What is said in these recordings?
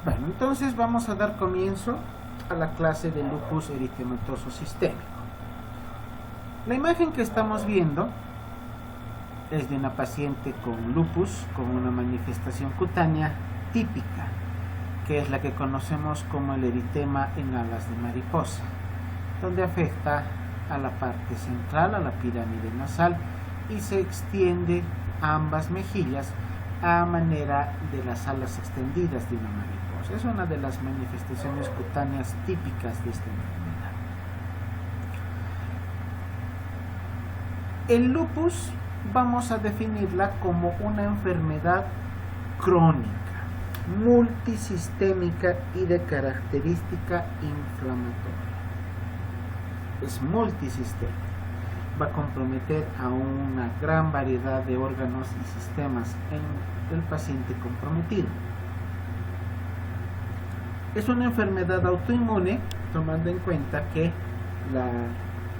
Bueno, entonces vamos a dar comienzo a la clase de lupus eritematoso sistémico. La imagen que estamos viendo es de una paciente con lupus, con una manifestación cutánea típica, que es la que conocemos como el eritema en alas de mariposa, donde afecta a la parte central, a la pirámide nasal, y se extiende a ambas mejillas a manera de las alas extendidas de una mariposa. Es una de las manifestaciones cutáneas típicas de esta enfermedad. El lupus vamos a definirla como una enfermedad crónica, multisistémica y de característica inflamatoria. Es multisistémica. Va a comprometer a una gran variedad de órganos y sistemas en el paciente comprometido. Es una enfermedad autoinmune, tomando en cuenta que la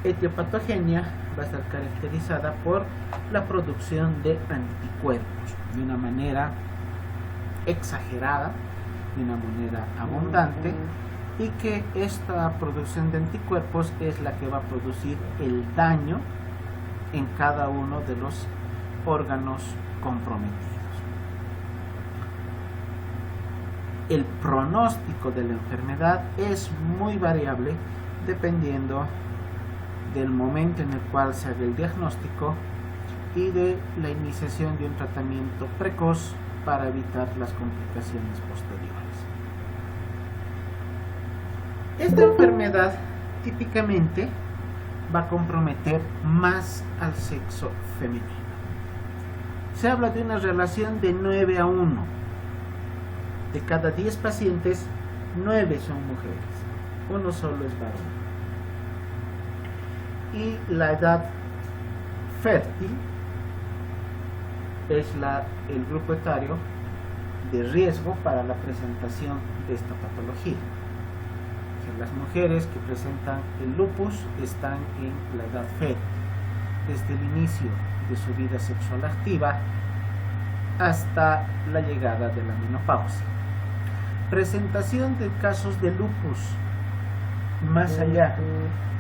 etiopatogenia va a estar caracterizada por la producción de anticuerpos de una manera exagerada, de una manera abundante, y que esta producción de anticuerpos es la que va a producir el daño en cada uno de los órganos comprometidos. El pronóstico de la enfermedad es muy variable dependiendo del momento en el cual se haga el diagnóstico y de la iniciación de un tratamiento precoz para evitar las complicaciones posteriores. Esta enfermedad típicamente va a comprometer más al sexo femenino. Se habla de una relación de 9 a 1. De cada 10 pacientes, 9 son mujeres, uno solo es varón. Y la edad fértil es el grupo etario de riesgo para la presentación de esta patología. Las mujeres que presentan el lupus están en la edad fértil, desde el inicio de su vida sexual activa hasta la llegada de la menopausia. Presentación de casos de lupus más allá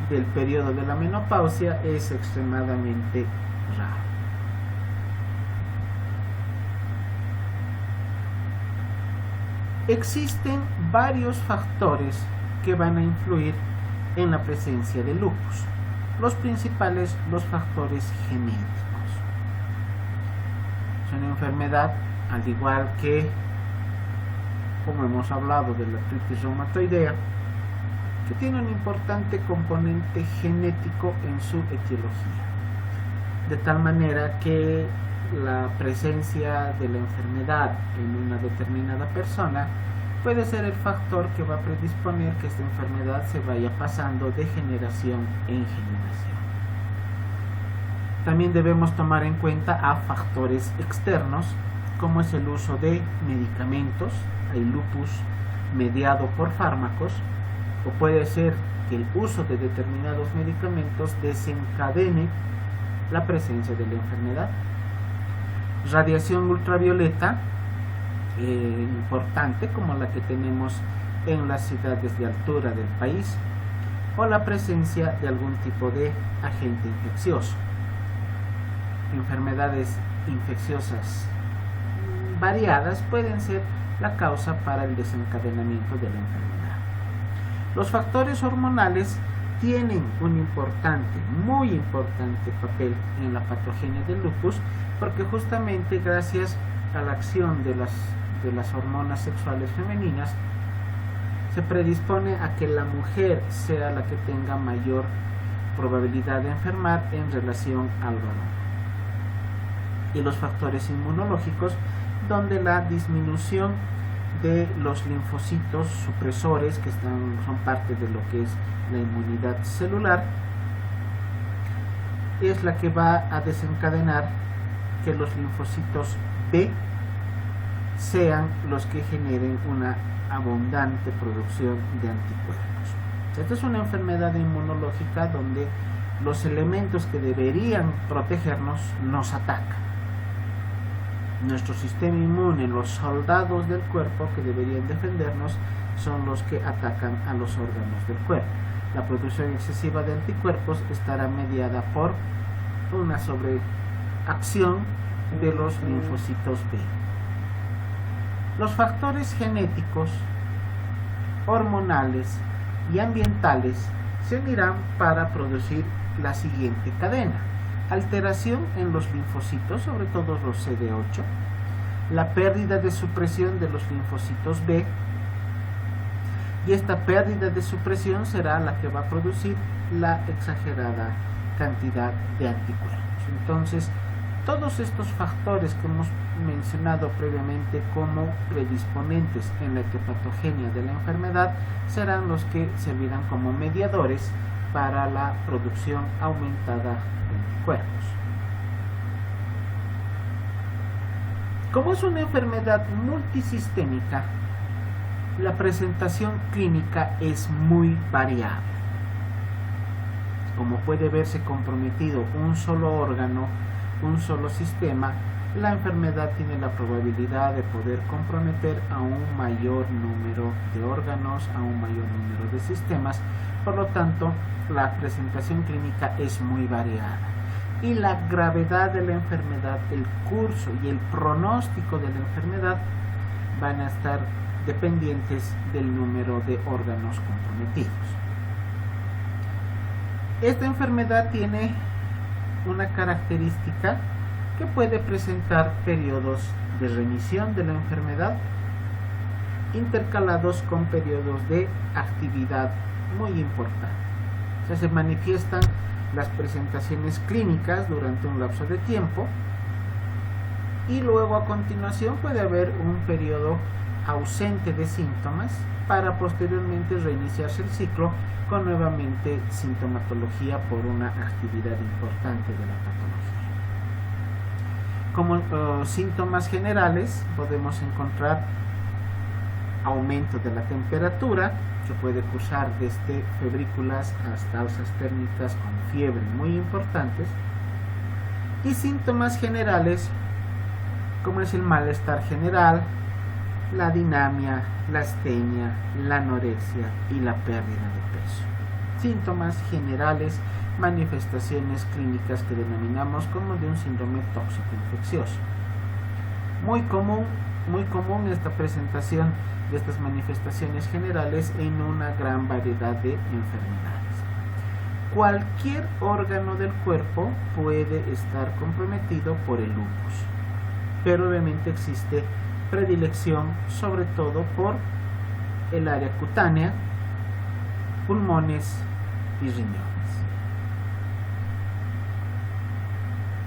del periodo de la menopausia es extremadamente raro. Existen varios factores que van a influir en la presencia de lupus. Los principales, los factores genéticos. Es una enfermedad, al igual que, como hemos hablado de la artritis reumatoidea, que tiene un importante componente genético en su etiología, de tal manera que la presencia de la enfermedad en una determinada persona puede ser el factor que va a predisponer que esta enfermedad se vaya pasando de generación en generación. También debemos tomar en cuenta a factores externos, como es el uso de medicamentos. Hay lupus mediado por fármacos, o puede ser que el uso de determinados medicamentos desencadene la presencia de la enfermedad. Radiación ultravioleta importante, como la que tenemos en las ciudades de altura del país, o la presencia de algún tipo de agente infeccioso. Enfermedades infecciosas variadas pueden ser la causa para el desencadenamiento de la enfermedad. Los factores hormonales tienen un importante, muy importante papel en la patogenia del lupus, porque justamente gracias a la acción de las hormonas sexuales femeninas se predispone a que la mujer sea la que tenga mayor probabilidad de enfermar en relación al varón. Y los factores inmunológicos, donde la disminución de los linfocitos supresores, que son parte de lo que es la inmunidad celular, es la que va a desencadenar que los linfocitos B sean los que generen una abundante producción de anticuerpos. Esta es una enfermedad inmunológica donde los elementos que deberían protegernos nos atacan. Nuestro sistema inmune, los soldados del cuerpo que deberían defendernos, son los que atacan a los órganos del cuerpo. La producción excesiva de anticuerpos estará mediada por una sobreacción de los linfocitos B. Los factores genéticos, hormonales y ambientales se unirán para producir la siguiente cadena: alteración en los linfocitos, sobre todo los CD8, la pérdida de supresión de los linfocitos B, y esta pérdida de supresión será la que va a producir la exagerada cantidad de anticuerpos. Entonces, todos estos factores que hemos mencionado previamente como predisponentes en la etiopatogenia de la enfermedad serán los que servirán como mediadores para la producción aumentada de anticuerpos. Como es una enfermedad multisistémica, la presentación clínica es muy variable. Como puede verse comprometido un solo órgano, un solo sistema, la enfermedad tiene la probabilidad de poder comprometer a un mayor número de órganos, a un mayor número de sistemas. Por lo tanto, la presentación clínica es muy variada. Y la gravedad de la enfermedad, el curso y el pronóstico de la enfermedad van a estar dependientes del número de órganos comprometidos. Esta enfermedad tiene una característica que puede presentar periodos de remisión de la enfermedad intercalados con periodos de actividad muy importante. O sea, se manifiestan las presentaciones clínicas durante un lapso de tiempo y luego a continuación puede haber un periodo ausente de síntomas para posteriormente reiniciarse el ciclo con nuevamente sintomatología por una actividad importante de la patología. Como síntomas generales podemos encontrar aumento de la temperatura, que puede cursar desde febrículas hasta alzas térmicas con fiebre muy importantes, y síntomas generales como es el malestar general, la dinamia, la astenia, la anorexia y la pérdida de peso. Síntomas generales, manifestaciones clínicas que denominamos como de un síndrome tóxico infeccioso. Muy común esta presentación de estas manifestaciones generales en una gran variedad de enfermedades. Cualquier órgano del cuerpo puede estar comprometido por el lupus, pero obviamente existe predilección sobre todo por el área cutánea, pulmones y riñones.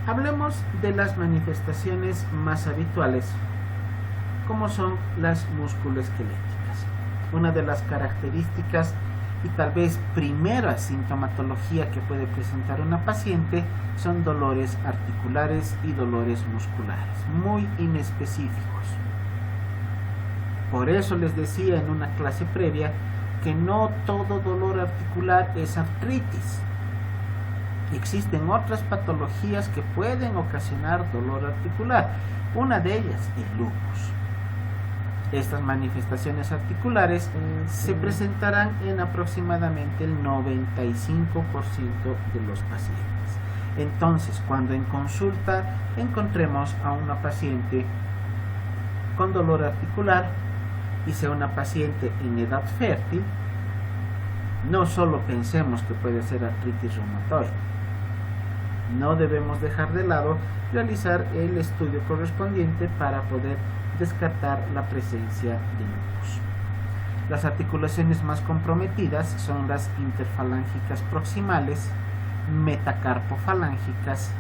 Hablemos de las manifestaciones más habituales, como son las musculoesqueléticas. Una de las características y tal vez primera sintomatología que puede presentar una paciente son dolores articulares y dolores musculares, muy inespecíficos. Por eso les decía en una clase previa que no todo dolor articular es artritis. Existen otras patologías que pueden ocasionar dolor articular. Una de ellas, el lupus. Estas manifestaciones articulares se presentarán en aproximadamente el 95% de los pacientes. Entonces, cuando en consulta encontremos a una paciente con dolor articular y sea una paciente en edad fértil, no solo pensemos que puede ser artritis reumatoide. No debemos dejar de lado realizar el estudio correspondiente para poder descartar la presencia de lupus. Las articulaciones más comprometidas son las interfalángicas proximales, metacarpofalángicas,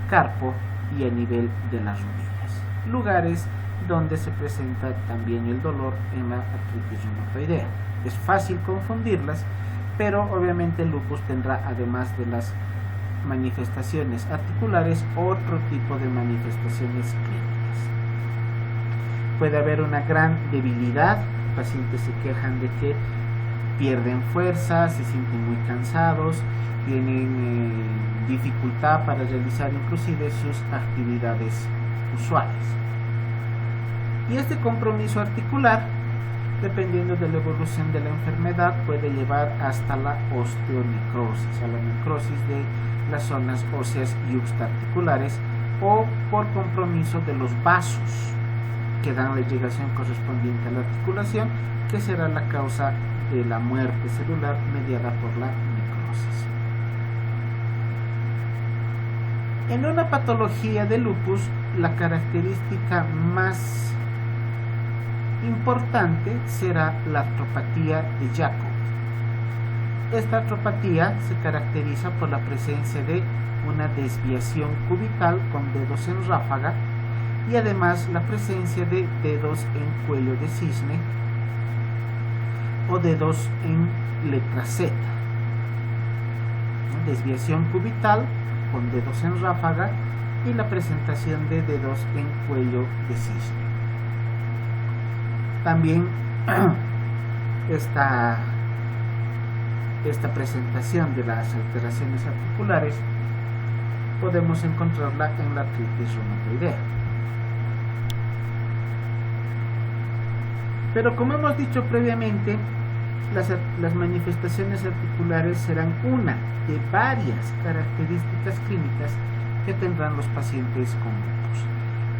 carpo y a nivel de las rodillas, lugares donde se presenta también el dolor en la artritis reumatoidea. Es fácil confundirlas, pero obviamente el lupus tendrá, además de las manifestaciones articulares, otro tipo de manifestaciones clínicas. Puede haber una gran debilidad, pacientes se quejan de que pierden fuerza, se sienten muy cansados, tienen dificultad para realizar inclusive sus actividades usuales. Y este compromiso articular, dependiendo de la evolución de la enfermedad, puede llevar hasta la osteonecrosis, a la necrosis de las zonas óseas yuxtaarticulares, o por compromiso de los vasos que dan la irrigación correspondiente a la articulación, que será la causa de la muerte celular mediada por la necrosis. En una patología de lupus, la característica más importante será la artropatía de Jakob. Esta artropatía se caracteriza por la presencia de una desviación cubital con dedos en ráfaga y además la presencia de dedos en cuello de cisne o dedos en letra Z. Desviación cubital con dedos en ráfaga y la presentación de dedos en cuello de cisne. También esta presentación de las alteraciones articulares podemos encontrarla en la artritis reumatoidea. Pero como hemos dicho previamente, las manifestaciones articulares serán una de varias características clínicas que tendrán los pacientes con lupus.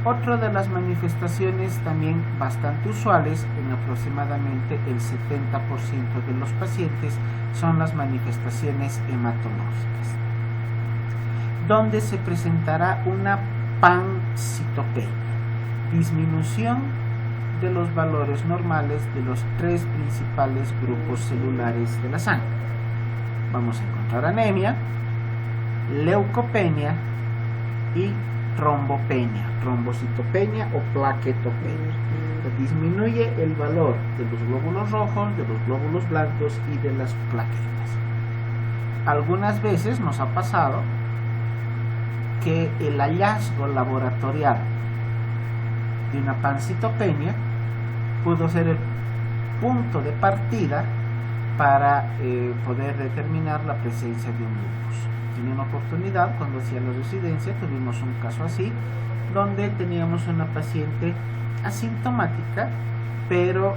Otra de las manifestaciones también bastante usuales, en aproximadamente el 70% de los pacientes, son las manifestaciones hematológicas, donde se presentará una pancitopenia, disminución de los valores normales de los tres principales grupos celulares de la sangre. Vamos a encontrar anemia, leucopenia y trombopenia, trombocitopenia o plaquetopenia. Disminuye el valor de los glóbulos rojos, de los glóbulos blancos y de las plaquetas. Algunas veces nos ha pasado que el hallazgo laboratorial de una pancitopenia pudo ser el punto de partida para poder determinar la presencia de un lupus. En una oportunidad, cuando hacía la residencia, tuvimos un caso así, donde teníamos una paciente asintomática, pero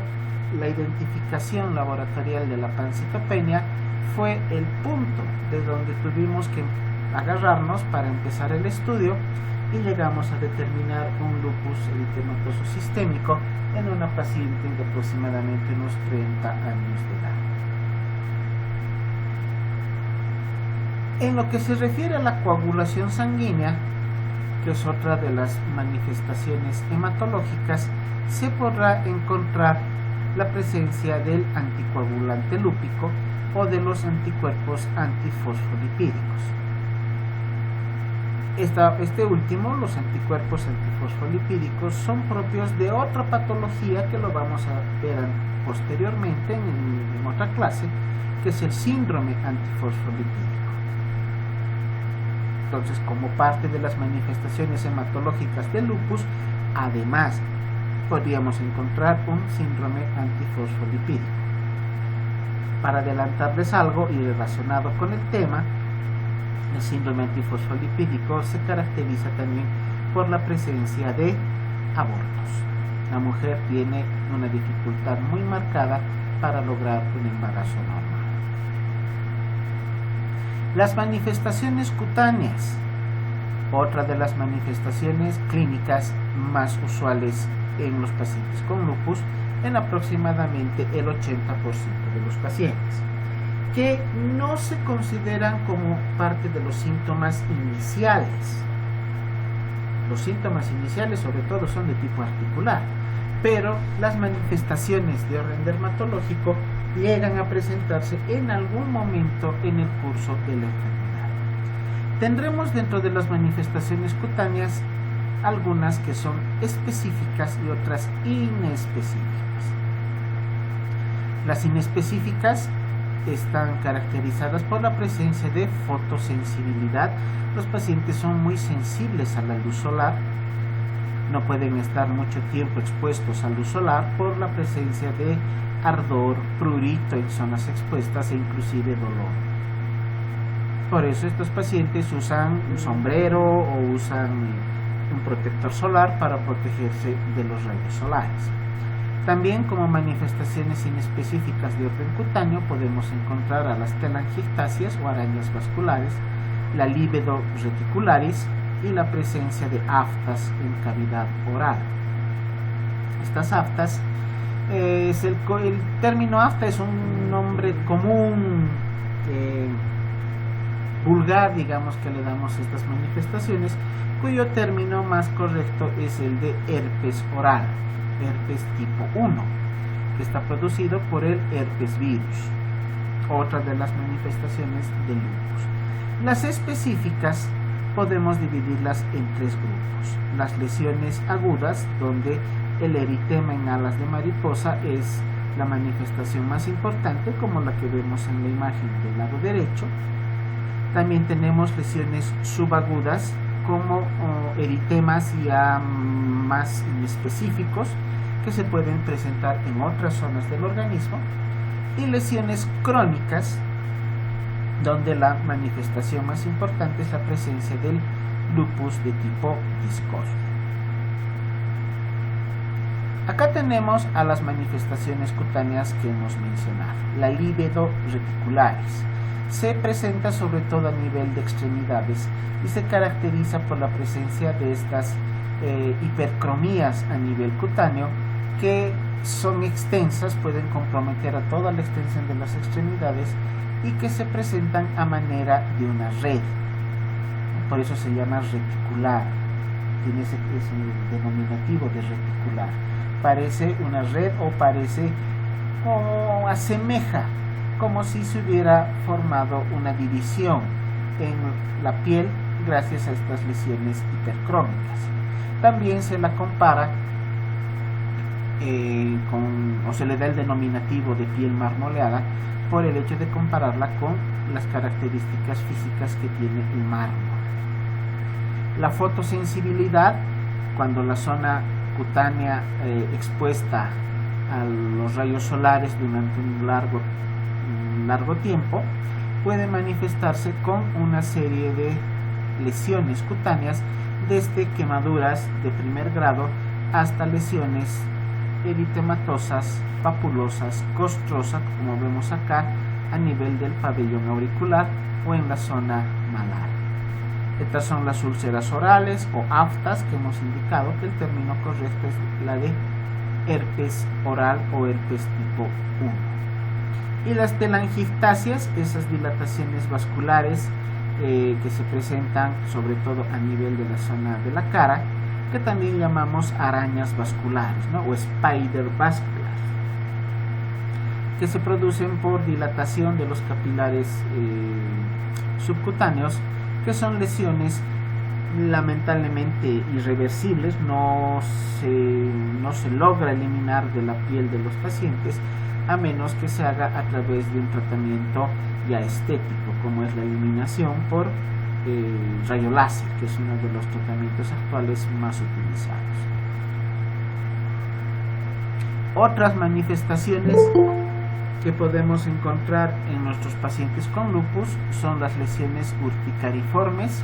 la identificación laboratorial de la pancitopenia fue el punto de donde tuvimos que agarrarnos para empezar el estudio, y llegamos a determinar un lupus eritematoso sistémico en una paciente de aproximadamente unos 30 años de edad. En lo que se refiere a la coagulación sanguínea, que es otra de las manifestaciones hematológicas, se podrá encontrar la presencia del anticoagulante lúpico o de los anticuerpos antifosfolipídicos. Este último, los anticuerpos antifosfolipídicos, son propios de otra patología que lo vamos a ver posteriormente en otra clase, que es el síndrome antifosfolipídico. Entonces, como parte de las manifestaciones hematológicas del lupus, además podríamos encontrar un síndrome antifosfolipídico. Para adelantarles algo y relacionado con el tema, el síndrome antifosfolipídico se caracteriza también por la presencia de abortos. La mujer tiene una dificultad muy marcada para lograr un embarazo normal. Las manifestaciones cutáneas, otra de las manifestaciones clínicas más usuales en los pacientes con lupus, en aproximadamente el 80% de los pacientes, que no se consideran como parte de los síntomas iniciales. Los síntomas iniciales sobre todo son de tipo articular, pero las manifestaciones de orden dermatológico llegan a presentarse en algún momento en el curso de la enfermedad. Tendremos dentro de las manifestaciones cutáneas algunas que son específicas y otras inespecíficas. Las inespecíficas están caracterizadas por la presencia de fotosensibilidad. Los pacientes son muy sensibles a la luz solar, no pueden estar mucho tiempo expuestos a luz solar por la presencia de ardor, prurito en zonas expuestas e inclusive dolor. Por eso estos pacientes usan un sombrero o usan un protector solar para protegerse de los rayos solares. También como manifestaciones inespecíficas de orden cutáneo podemos encontrar a las telangiectasias o arañas vasculares, la libedo reticularis y la presencia de aftas en cavidad oral. Estas aftas, el término afta es un nombre común, vulgar, digamos, que le damos a estas manifestaciones, cuyo término más correcto es el de herpes oral, herpes tipo 1, que está producido por el herpes virus, otra de las manifestaciones del lupus. Las específicas podemos dividirlas en tres grupos: las lesiones agudas, donde el eritema en alas de mariposa es la manifestación más importante, como la que vemos en la imagen del lado derecho. También tenemos lesiones subagudas, como eritemas ya más específicos, que se pueden presentar en otras zonas del organismo, y lesiones crónicas, donde la manifestación más importante es la presencia del lupus de tipo viscoso. Acá tenemos a las manifestaciones cutáneas que hemos mencionado. La libedo reticularis se presenta sobre todo a nivel de extremidades y se caracteriza por la presencia de estas hipercromías a nivel cutáneo, que son extensas, pueden comprometer a toda la extensión de las extremidades y que se presentan a manera de una red. Por eso se llama reticular, tiene ese denominativo de reticular. Parece una red o parece o asemeja como si se hubiera formado una división en la piel gracias a estas lesiones hipercrómicas. También se la compara o se le da el denominativo de piel marmoleada por el hecho de compararla con las características físicas que tiene el mármol. La fotosensibilidad, cuando la zona cutánea expuesta a los rayos solares durante un largo tiempo, puede manifestarse con una serie de lesiones cutáneas, desde quemaduras de primer grado hasta lesiones eritematosas, papulosas, costrosas, como vemos acá, a nivel del pabellón auricular o en la zona malar. Estas son las úlceras orales o aftas, que hemos indicado que el término correcto es la de herpes oral o herpes tipo 1. Y las telangiectasias, esas dilataciones vasculares que se presentan sobre todo a nivel de la zona de la cara, que también llamamos arañas vasculares, ¿no? O spider vascular, que se producen por dilatación de los capilares subcutáneos, que son lesiones lamentablemente irreversibles, no se logra eliminar de la piel de los pacientes, a menos que se haga a través de un tratamiento ya estético, como es la eliminación por rayo láser, que es uno de los tratamientos actuales más utilizados. Otras manifestaciones que podemos encontrar en nuestros pacientes con lupus son las lesiones urticariformes,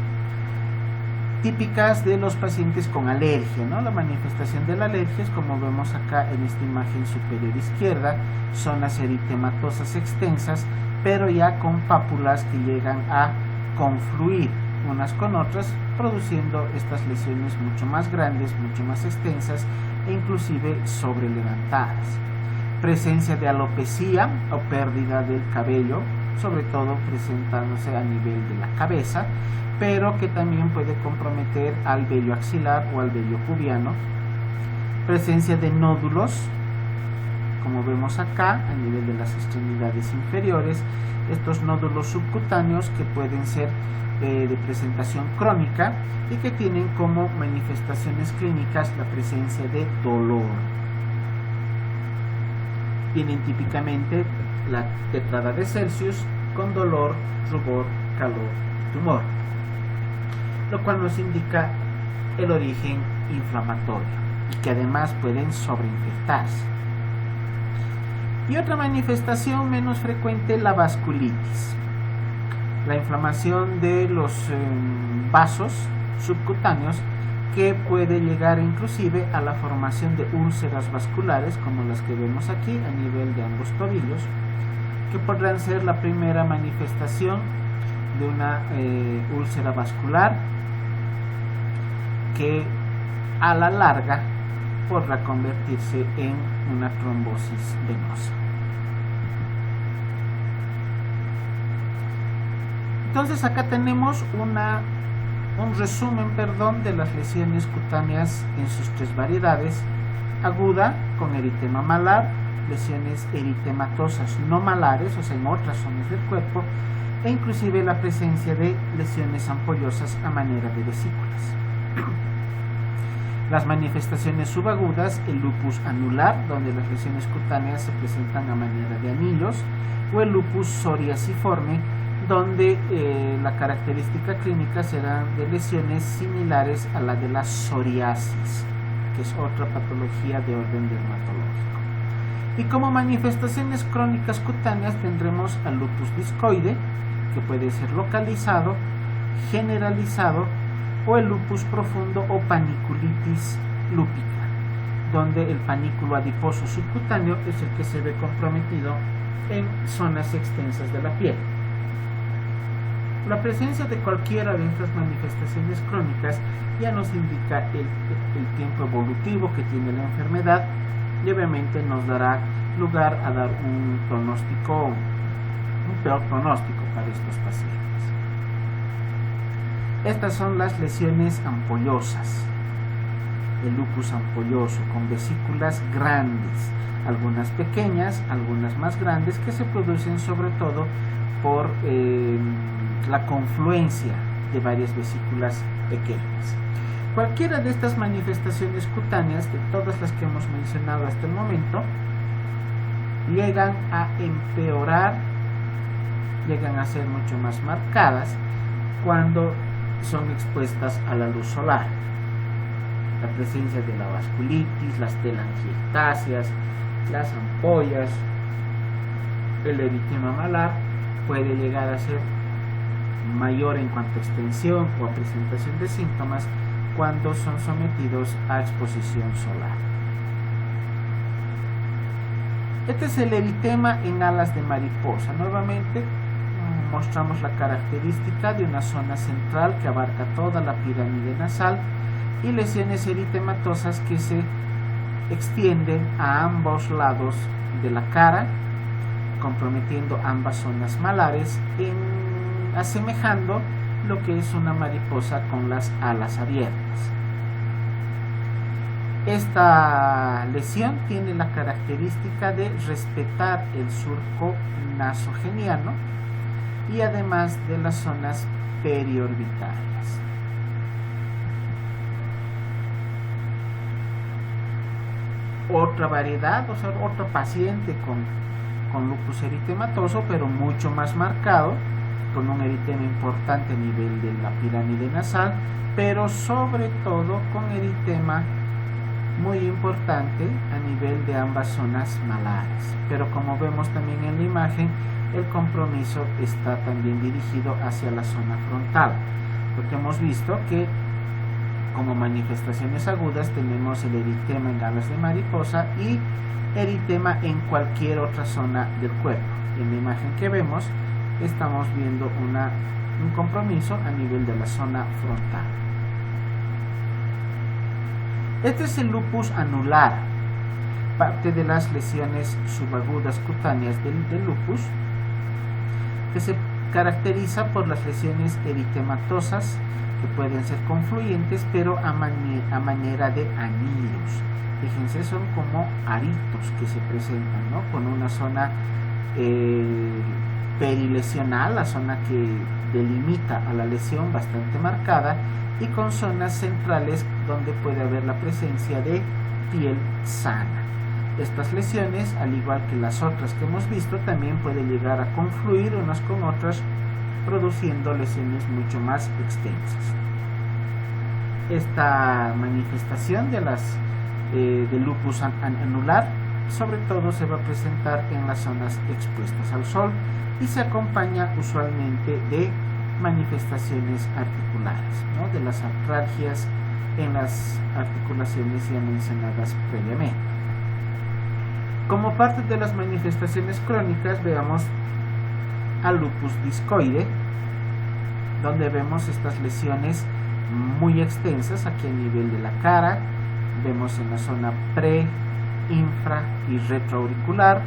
típicas de los pacientes con alergia, ¿no? La manifestación de la alergia es como vemos acá en esta imagen superior izquierda, zonas eritematosas extensas, pero ya con pápulas que llegan a confluir unas con otras, produciendo estas lesiones mucho más grandes, mucho más extensas e inclusive sobrelevantadas. Presencia de alopecia o pérdida del cabello, sobre todo presentándose a nivel de la cabeza, pero que también puede comprometer al vello axilar o al vello pubiano. Presencia de nódulos, como vemos acá, a nivel de las extremidades inferiores, estos nódulos subcutáneos que pueden ser de presentación crónica y que tienen como manifestaciones clínicas la presencia de dolor. Tienen típicamente la tetrada de Celsius con dolor, rubor, calor y tumor, lo cual nos indica el origen inflamatorio y que además pueden sobreinfectarse. Y otra manifestación menos frecuente, la vasculitis, la inflamación de los vasos subcutáneos que puede llegar inclusive a la formación de úlceras vasculares, como las que vemos aquí a nivel de ambos tobillos, que podrán ser la primera manifestación de una úlcera vascular que a la larga podrá convertirse en una trombosis venosa. Entonces acá tenemos un resumen de las lesiones cutáneas en sus tres variedades: aguda con eritema malar, lesiones eritematosas no malares, o sea, en otras zonas del cuerpo, e inclusive la presencia de lesiones ampollosas a manera de vesículas. Las manifestaciones subagudas: el lupus anular, donde las lesiones cutáneas se presentan a manera de anillos, o el lupus psoriasiforme, donde la característica clínica será de lesiones similares a la de la psoriasis, que es otra patología de orden dermatológico. Y como manifestaciones crónicas cutáneas tendremos al lupus discoide, que puede ser localizado, generalizado, o el lupus profundo o paniculitis lúpica, donde el panículo adiposo subcutáneo es el que se ve comprometido en zonas extensas de la piel. La presencia de cualquiera de estas manifestaciones crónicas ya nos indica el tiempo evolutivo que tiene la enfermedad y obviamente nos dará lugar a dar un peor pronóstico para estos pacientes. Estas son las lesiones ampollosas, el lupus ampolloso, con vesículas grandes, algunas pequeñas, algunas más grandes, que se producen sobre todo por la confluencia de varias vesículas pequeñas. Cualquiera de estas manifestaciones cutáneas, de todas las que hemos mencionado hasta el momento, llegan a empeorar, llegan a ser mucho más marcadas cuando son expuestas a la luz solar. La presencia de la vasculitis, las telangiectasias, las ampollas, el eritema malar puede llegar a ser mayor en cuanto a extensión o a presentación de síntomas cuando son sometidos a exposición solar. Este es el eritema en alas de mariposa. Nuevamente mostramos la característica de una zona central que abarca toda la pirámide nasal y lesiones eritematosas que se extienden a ambos lados de la cara, comprometiendo ambas zonas malares, asemejando lo que es una mariposa con las alas abiertas. Esta lesión tiene la característica de respetar el surco nasogeniano y además de las zonas periorbitarias. Otra variedad, o sea, otro paciente con lupus eritematoso, pero mucho más marcado, con un eritema importante a nivel de la pirámide nasal, pero sobre todo con eritema muy importante a nivel de ambas zonas malares. Pero como vemos también en la imagen, el compromiso está también dirigido hacia la zona frontal, porque hemos visto que como manifestaciones agudas tenemos el eritema en alas de mariposa y eritema en cualquier otra zona del cuerpo. En la imagen que vemos estamos viendo un compromiso a nivel de la zona frontal. Este es el lupus anular, parte de las lesiones subagudas cutáneas del lupus, que se caracteriza por las lesiones eritematosas que pueden ser confluyentes, pero a manera de anillos. Fíjense, son como aritos que se presentan, ¿no? Con una zona perilesional, la zona que delimita a la lesión bastante marcada, y con zonas centrales donde puede haber la presencia de piel sana. Estas lesiones, al igual que las otras que hemos visto, también pueden llegar a confluir unas con otras, produciendo lesiones mucho más extensas. Esta manifestación del lupus anular sobre todo se va a presentar en las zonas expuestas al sol y se acompaña usualmente de manifestaciones articulares, ¿no? De las artralgias en las articulaciones ya mencionadas previamente. Como parte de las manifestaciones crónicas, veamos al lupus discoide, donde vemos estas lesiones muy extensas aquí a nivel de la cara. Vemos en la zona pre, infra y retroauricular,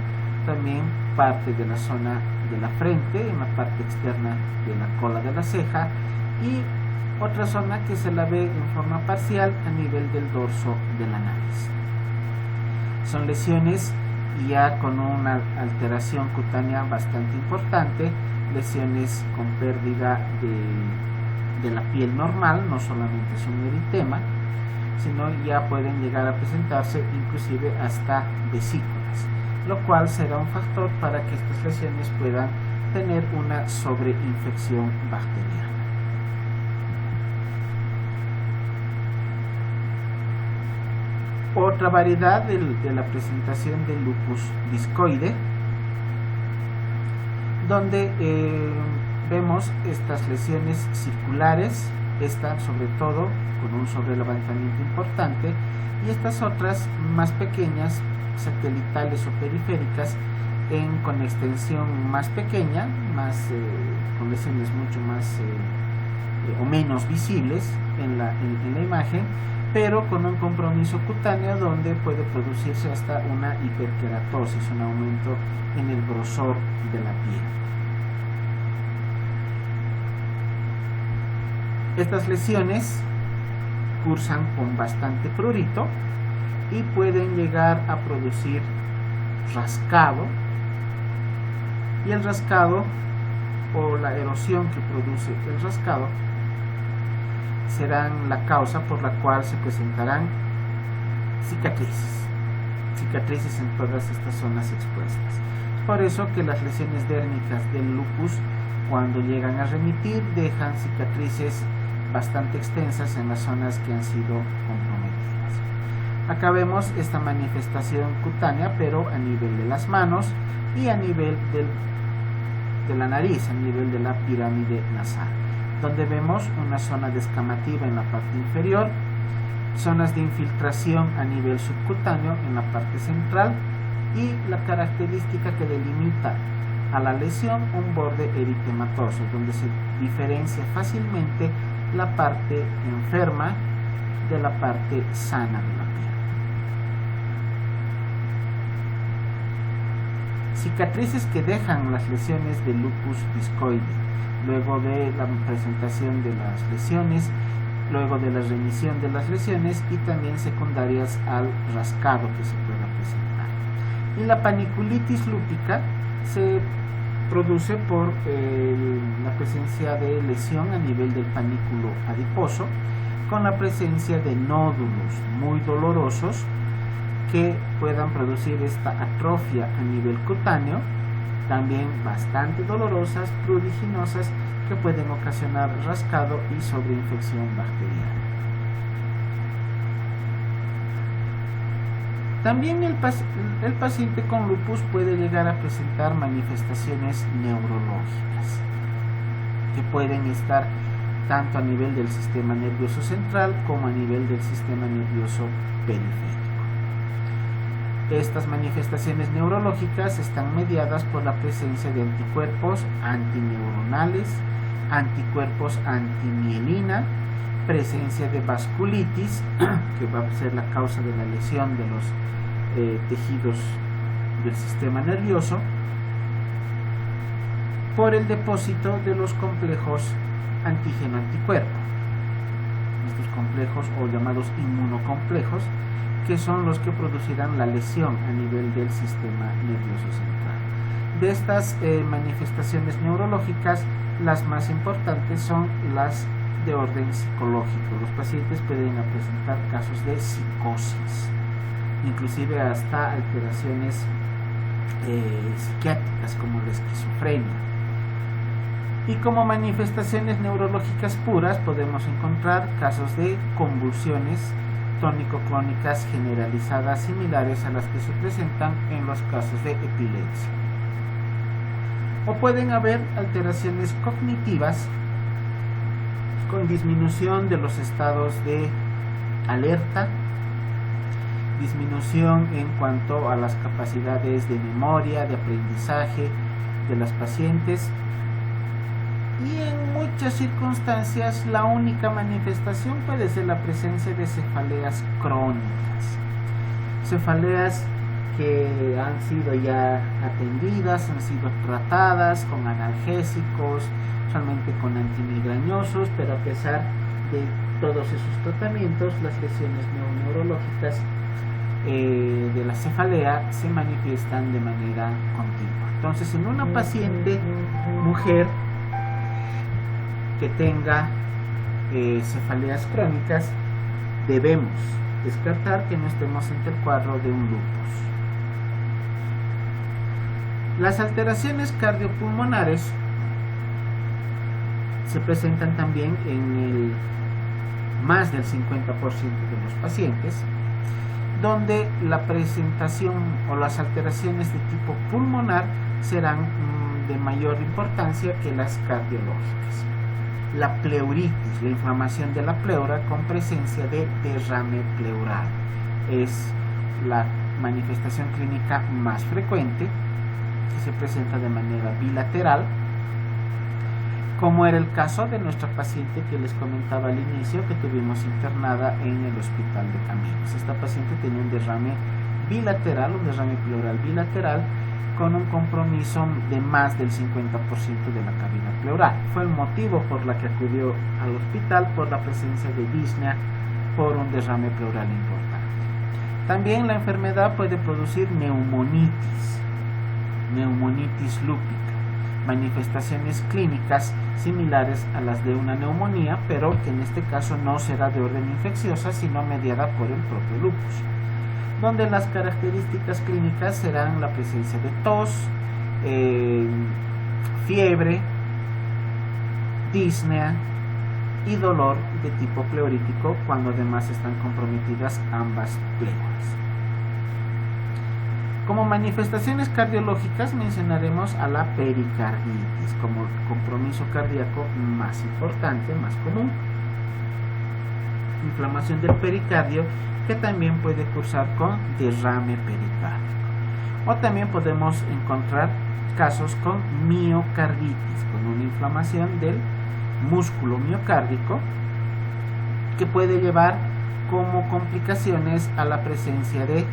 también parte de la zona de la frente, en la parte externa de la cola de la ceja, y otra zona que se la ve en forma parcial a nivel del dorso de la nariz. Son lesiones ya con una alteración cutánea bastante importante, lesiones con pérdida de la piel normal, no solamente es un eritema, sino ya pueden llegar a presentarse inclusive hasta vesículas, lo cual será un factor para que estas lesiones puedan tener una sobreinfección bacteriana. Otra variedad de la presentación del lupus discoide, donde vemos estas lesiones circulares, esta sobre todo con un sobrelevantamiento importante, y estas otras más pequeñas, satelitales o periféricas, con extensión más pequeña, con lesiones mucho más o menos visibles en la imagen, pero con un compromiso cutáneo donde puede producirse hasta una hiperkeratosis, un aumento en el grosor de la piel. Estas lesiones cursan con bastante prurito y pueden llegar a producir rascado, y el rascado o la erosión que produce el rascado serán la causa por la cual se presentarán cicatrices en todas estas zonas expuestas. Por eso que las lesiones dérmicas del lupus, cuando llegan a remitir, dejan cicatrices bastante extensas en las zonas que han sido comprometidas. Acá vemos esta manifestación cutánea, pero a nivel de las manos y a nivel de la nariz, a nivel de la pirámide nasal, donde vemos una zona descamativa en la parte inferior, zonas de infiltración a nivel subcutáneo en la parte central, y la característica que delimita a la lesión, un borde eritematoso, donde se diferencia fácilmente la parte enferma de la parte sana de la piel. Cicatrices que dejan las lesiones de lupus discoide luego de la presentación de las lesiones, luego de la remisión de las lesiones, y también secundarias al rascado que se pueda presentar. Y la paniculitis lúpica se produce por la presencia de lesión a nivel del panículo adiposo, con la presencia de nódulos muy dolorosos que puedan producir esta atrofia a nivel cutáneo, también bastante dolorosas, pruriginosas, que pueden ocasionar rascado y sobreinfección bacteriana. También el paciente con lupus puede llegar a presentar manifestaciones neurológicas que pueden estar tanto a nivel del sistema nervioso central como a nivel del sistema nervioso periférico. Estas manifestaciones neurológicas están mediadas por la presencia de anticuerpos antineuronales, anticuerpos antimielina, presencia de vasculitis, que va a ser la causa de la lesión de los tejidos del sistema nervioso, por el depósito de los complejos antígeno-anticuerpo, estos complejos o llamados inmunocomplejos, que son los que producirán la lesión a nivel del sistema nervioso central. De estas manifestaciones neurológicas, las más importantes son las de orden psicológico. Los pacientes pueden presentar casos de psicosis, inclusive hasta alteraciones psiquiátricas como la esquizofrenia. Y como manifestaciones neurológicas puras podemos encontrar casos de convulsiones tónico-clónicas generalizadas similares a las que se presentan en los casos de epilepsia. O pueden haber alteraciones cognitivas con disminución de los estados de alerta, disminución en cuanto a las capacidades de memoria, de aprendizaje de las pacientes, y en muchas circunstancias la única manifestación puede ser la presencia de cefaleas crónicas, cefaleas que han sido ya atendidas, han sido tratadas con analgésicos, usualmente con antimigrañosos, pero a pesar de todos esos tratamientos, las lesiones neurológicas de la cefalea se manifiestan de manera continua. Entonces, en una paciente mujer que tenga cefaleas crónicas, debemos descartar que no estemos ante el cuadro de un lupus. Las alteraciones cardiopulmonares se presentan también en más del 50% de los pacientes, donde la presentación o las alteraciones de tipo pulmonar serán de mayor importancia que las cardiológicas. La pleuritis, la inflamación de la pleura con presencia de derrame pleural, es la manifestación clínica más frecuente, que se presenta de manera bilateral, como era el caso de nuestra paciente que les comentaba al inicio, que tuvimos internada en el hospital de Caminos. Esta paciente tenía un derrame bilateral, un derrame pleural bilateral, con un compromiso de más del 50% de la cavidad pleural. Fue el motivo por la que acudió al hospital, por la presencia de disnea, por un derrame pleural importante. También la enfermedad puede producir neumonitis lúpica, manifestaciones clínicas similares a las de una neumonía, pero que en este caso no será de orden infecciosa, sino mediada por el propio lupus, donde las características clínicas serán la presencia de tos, fiebre, disnea y dolor de tipo pleurítico, cuando además están comprometidas ambas pleuras. Como manifestaciones cardiológicas mencionaremos a la pericarditis como compromiso cardíaco más importante, más común. Inflamación del pericardio, que también puede cursar con derrame pericárdico. O también podemos encontrar casos con miocarditis, con una inflamación del músculo miocárdico, que puede llevar como complicaciones a la presencia de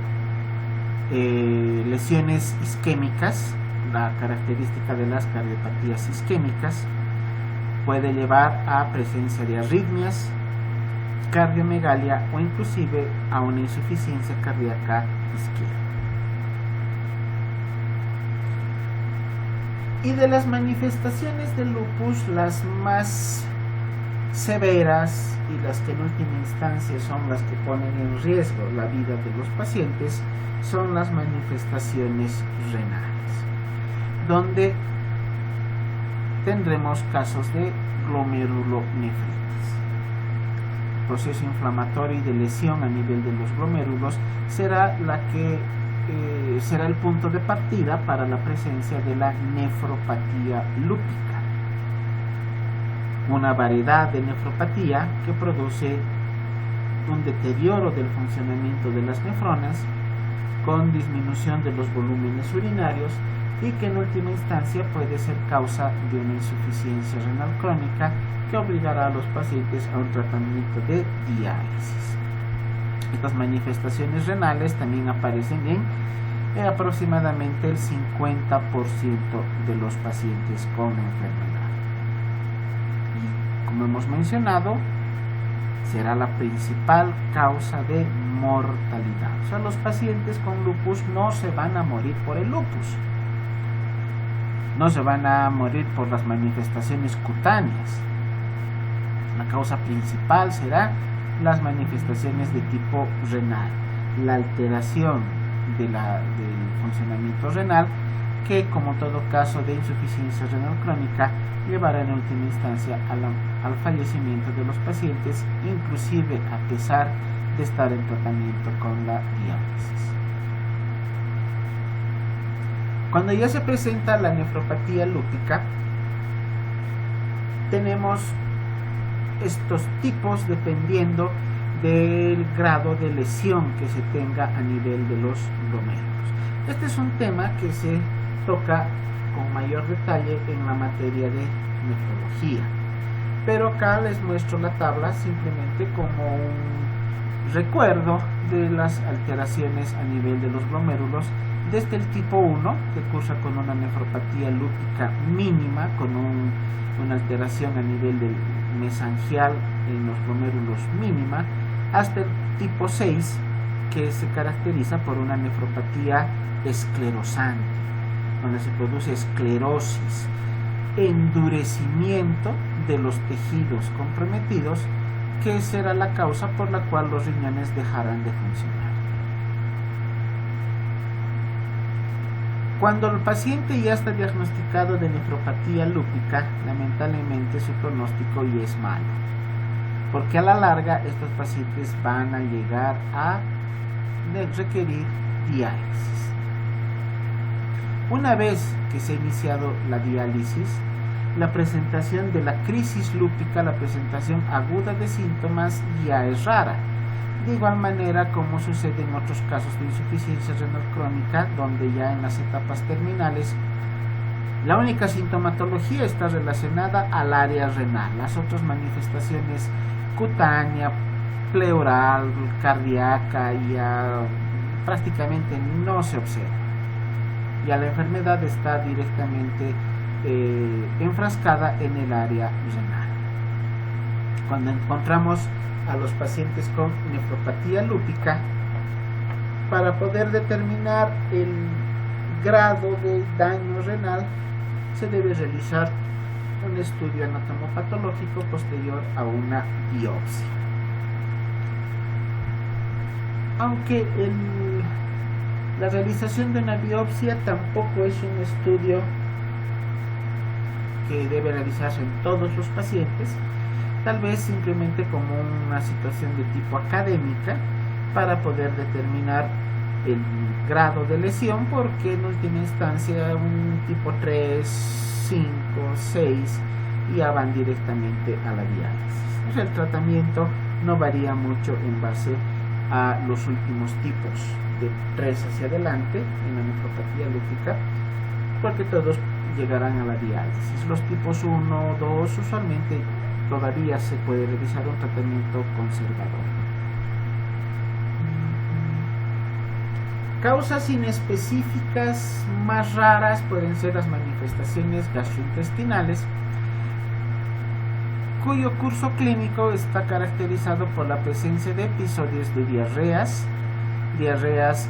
lesiones isquémicas. La característica de las cardiopatías isquémicas puede llevar a presencia de arritmias, cardiomegalia o inclusive a una insuficiencia cardíaca izquierda. Y de las manifestaciones del lupus, las más severas y las que en última instancia son las que ponen en riesgo la vida de los pacientes son las manifestaciones renales, donde tendremos casos de glomerulonefritis. El proceso inflamatorio y de lesión a nivel de los glomérulos será el punto de partida para la presencia de la nefropatía lúpica, una variedad de nefropatía que produce un deterioro del funcionamiento de las nefronas con disminución de los volúmenes urinarios y que en última instancia puede ser causa de una insuficiencia renal crónica que obligará a los pacientes a un tratamiento de diálisis. Estas manifestaciones renales también aparecen en aproximadamente el 50% de los pacientes con enfermedad. Y como hemos mencionado, será la principal causa de mortalidad. O sea, los pacientes con lupus no se van a morir por el lupus, no se van a morir por las manifestaciones cutáneas. La causa principal será las manifestaciones de tipo renal, la alteración del funcionamiento renal, que como todo caso de insuficiencia renal crónica llevará en última instancia al fallecimiento de los pacientes, inclusive a pesar de estar en tratamiento con la diálisis. Cuando ya se presenta la nefropatía lúpica, tenemos estos tipos dependiendo del grado de lesión que se tenga a nivel de los glomérulos. Este es un tema que se toca con mayor detalle en la materia de nefrología, pero acá les muestro la tabla simplemente como un recuerdo de las alteraciones a nivel de los glomérulos desde el tipo 1, que cursa con una nefropatía lúpica mínima, con una alteración a nivel del mesangial en los glomérulos mínima, hasta el tipo 6, que se caracteriza por una nefropatía esclerosante, donde se produce esclerosis, endurecimiento de los tejidos comprometidos, que será la causa por la cual los riñones dejarán de funcionar. Cuando el paciente ya está diagnosticado de nefropatía lúpica, lamentablemente su pronóstico ya es malo, porque a la larga estos pacientes van a llegar a requerir diálisis. Una vez que se ha iniciado la diálisis, la presentación de la crisis lúpica, la presentación aguda de síntomas, ya es rara. De igual manera como sucede en otros casos de insuficiencia renal crónica, donde ya en las etapas terminales la única sintomatología está relacionada al área renal. Las otras manifestaciones cutánea, pleural, cardíaca ya prácticamente no se observa. Ya la enfermedad está directamente enfrascada en el área renal. Cuando encontramos a los pacientes con nefropatía lúpica, para poder determinar el grado de daño renal, se debe realizar un estudio anatomopatológico posterior a una biopsia. Aunque la realización de una biopsia tampoco es un estudio que debe realizarse en todos los pacientes, tal vez simplemente como una situación de tipo académica para poder determinar el grado de lesión, porque en última instancia un tipo 3, 5, 6 ya van directamente a la diálisis. O sea, el tratamiento no varía mucho en base a los últimos tipos de 3 hacia adelante en la nefropatía lúpica, porque todos llegarán a la diálisis. Los tipos 1, 2 usualmente todavía se puede realizar un tratamiento conservador. Causas inespecíficas más raras pueden ser las manifestaciones gastrointestinales, cuyo curso clínico está caracterizado por la presencia de episodios de diarreas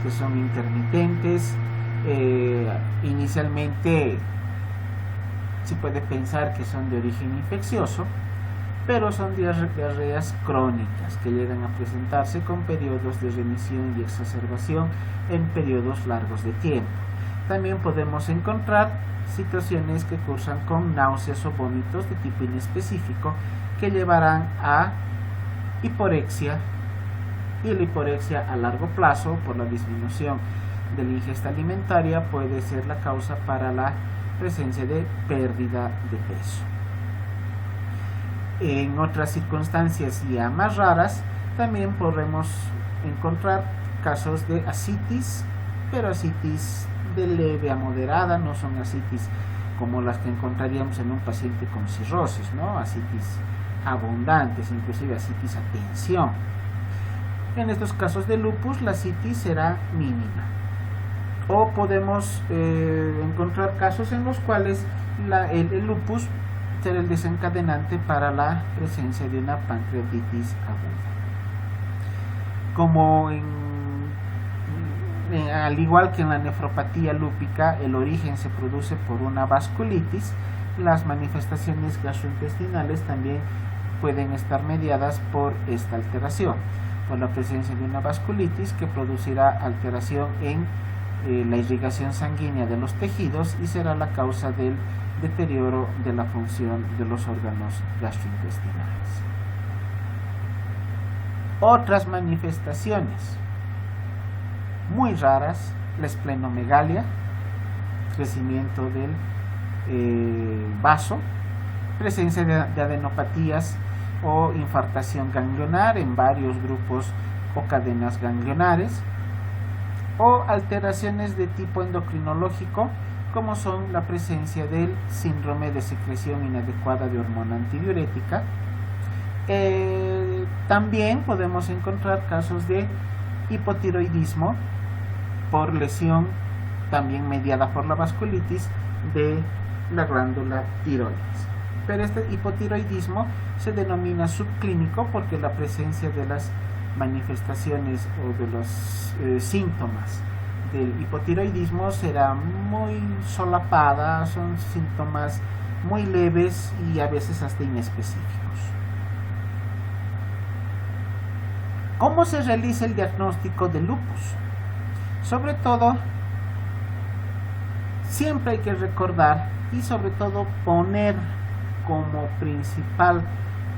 que son intermitentes. Inicialmente se puede pensar que son de origen infeccioso, pero son diarreas crónicas que llegan a presentarse con periodos de remisión y exacerbación en periodos largos de tiempo. También podemos encontrar situaciones que cursan con náuseas o vómitos de tipo inespecífico que llevarán a hiporexia, y la hiporexia a largo plazo por la disminución de la ingesta alimentaria puede ser la causa para la presencia de pérdida de peso. En otras circunstancias ya más raras también podremos encontrar casos de ascitis, pero ascitis de leve a moderada, no son ascitis como las que encontraríamos en un paciente con cirrosis, ¿no? Ascitis abundantes, inclusive ascitis a tensión. En estos casos de lupus la ascitis será mínima. O podemos encontrar casos en los cuales el lupus será el desencadenante para la presencia de una pancreatitis aguda. Como al igual que en la nefropatía lúpica, el origen se produce por una vasculitis, las manifestaciones gastrointestinales también pueden estar mediadas por esta alteración, por la presencia de una vasculitis que producirá alteración en la irrigación sanguínea de los tejidos y será la causa del deterioro de la función de los órganos gastrointestinales. Otras manifestaciones muy raras: la esplenomegalia, crecimiento del vaso, presencia de adenopatías o infartación ganglionar en varios grupos o cadenas ganglionares, o alteraciones de tipo endocrinológico, como son la presencia del síndrome de secreción inadecuada de hormona antidiurética. También podemos encontrar casos de hipotiroidismo por lesión, también mediada por la vasculitis de la glándula tiroides. Pero este hipotiroidismo se denomina subclínico porque la presencia de las manifestaciones o de los síntomas del hipotiroidismo será muy solapada, son síntomas muy leves y a veces hasta inespecíficos. ¿Cómo se realiza el diagnóstico de lupus? Sobre todo, siempre hay que recordar y sobre todo poner como principal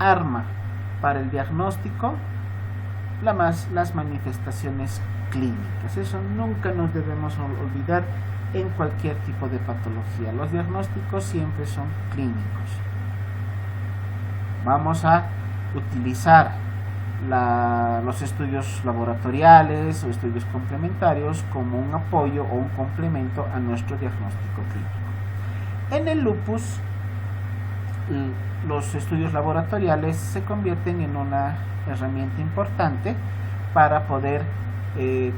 arma para el diagnóstico las manifestaciones clínicas. Eso nunca nos debemos olvidar en cualquier tipo de patología. Los diagnósticos siempre son clínicos. Vamos a utilizar los estudios laboratoriales o estudios complementarios como un apoyo o un complemento a nuestro diagnóstico clínico. En el lupus, los estudios laboratoriales se convierten en una herramienta importante para poder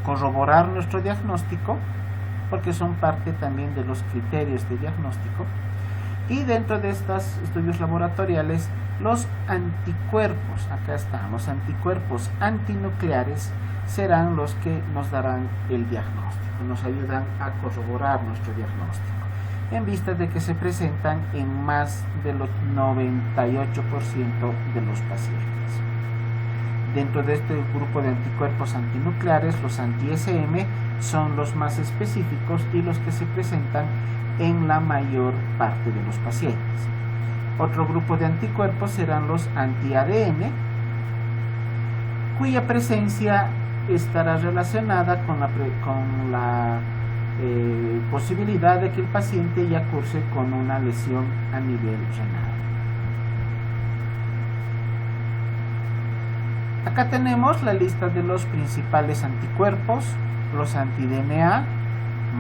corroborar nuestro diagnóstico, porque son parte también de los criterios de diagnóstico. Y dentro de estos estudios laboratoriales, los anticuerpos, acá están, los anticuerpos antinucleares serán los que nos darán el diagnóstico, nos ayudan a corroborar nuestro diagnóstico, en vista de que se presentan en más del 98% de los pacientes. Dentro de este grupo de anticuerpos antinucleares, los anti-SM son los más específicos y los que se presentan en la mayor parte de los pacientes. Otro grupo de anticuerpos serán los anti-ADN, cuya presencia estará relacionada con la posibilidad de que el paciente ya curse con una lesión a nivel renal. Acá tenemos la lista de los principales anticuerpos, los anti-DNA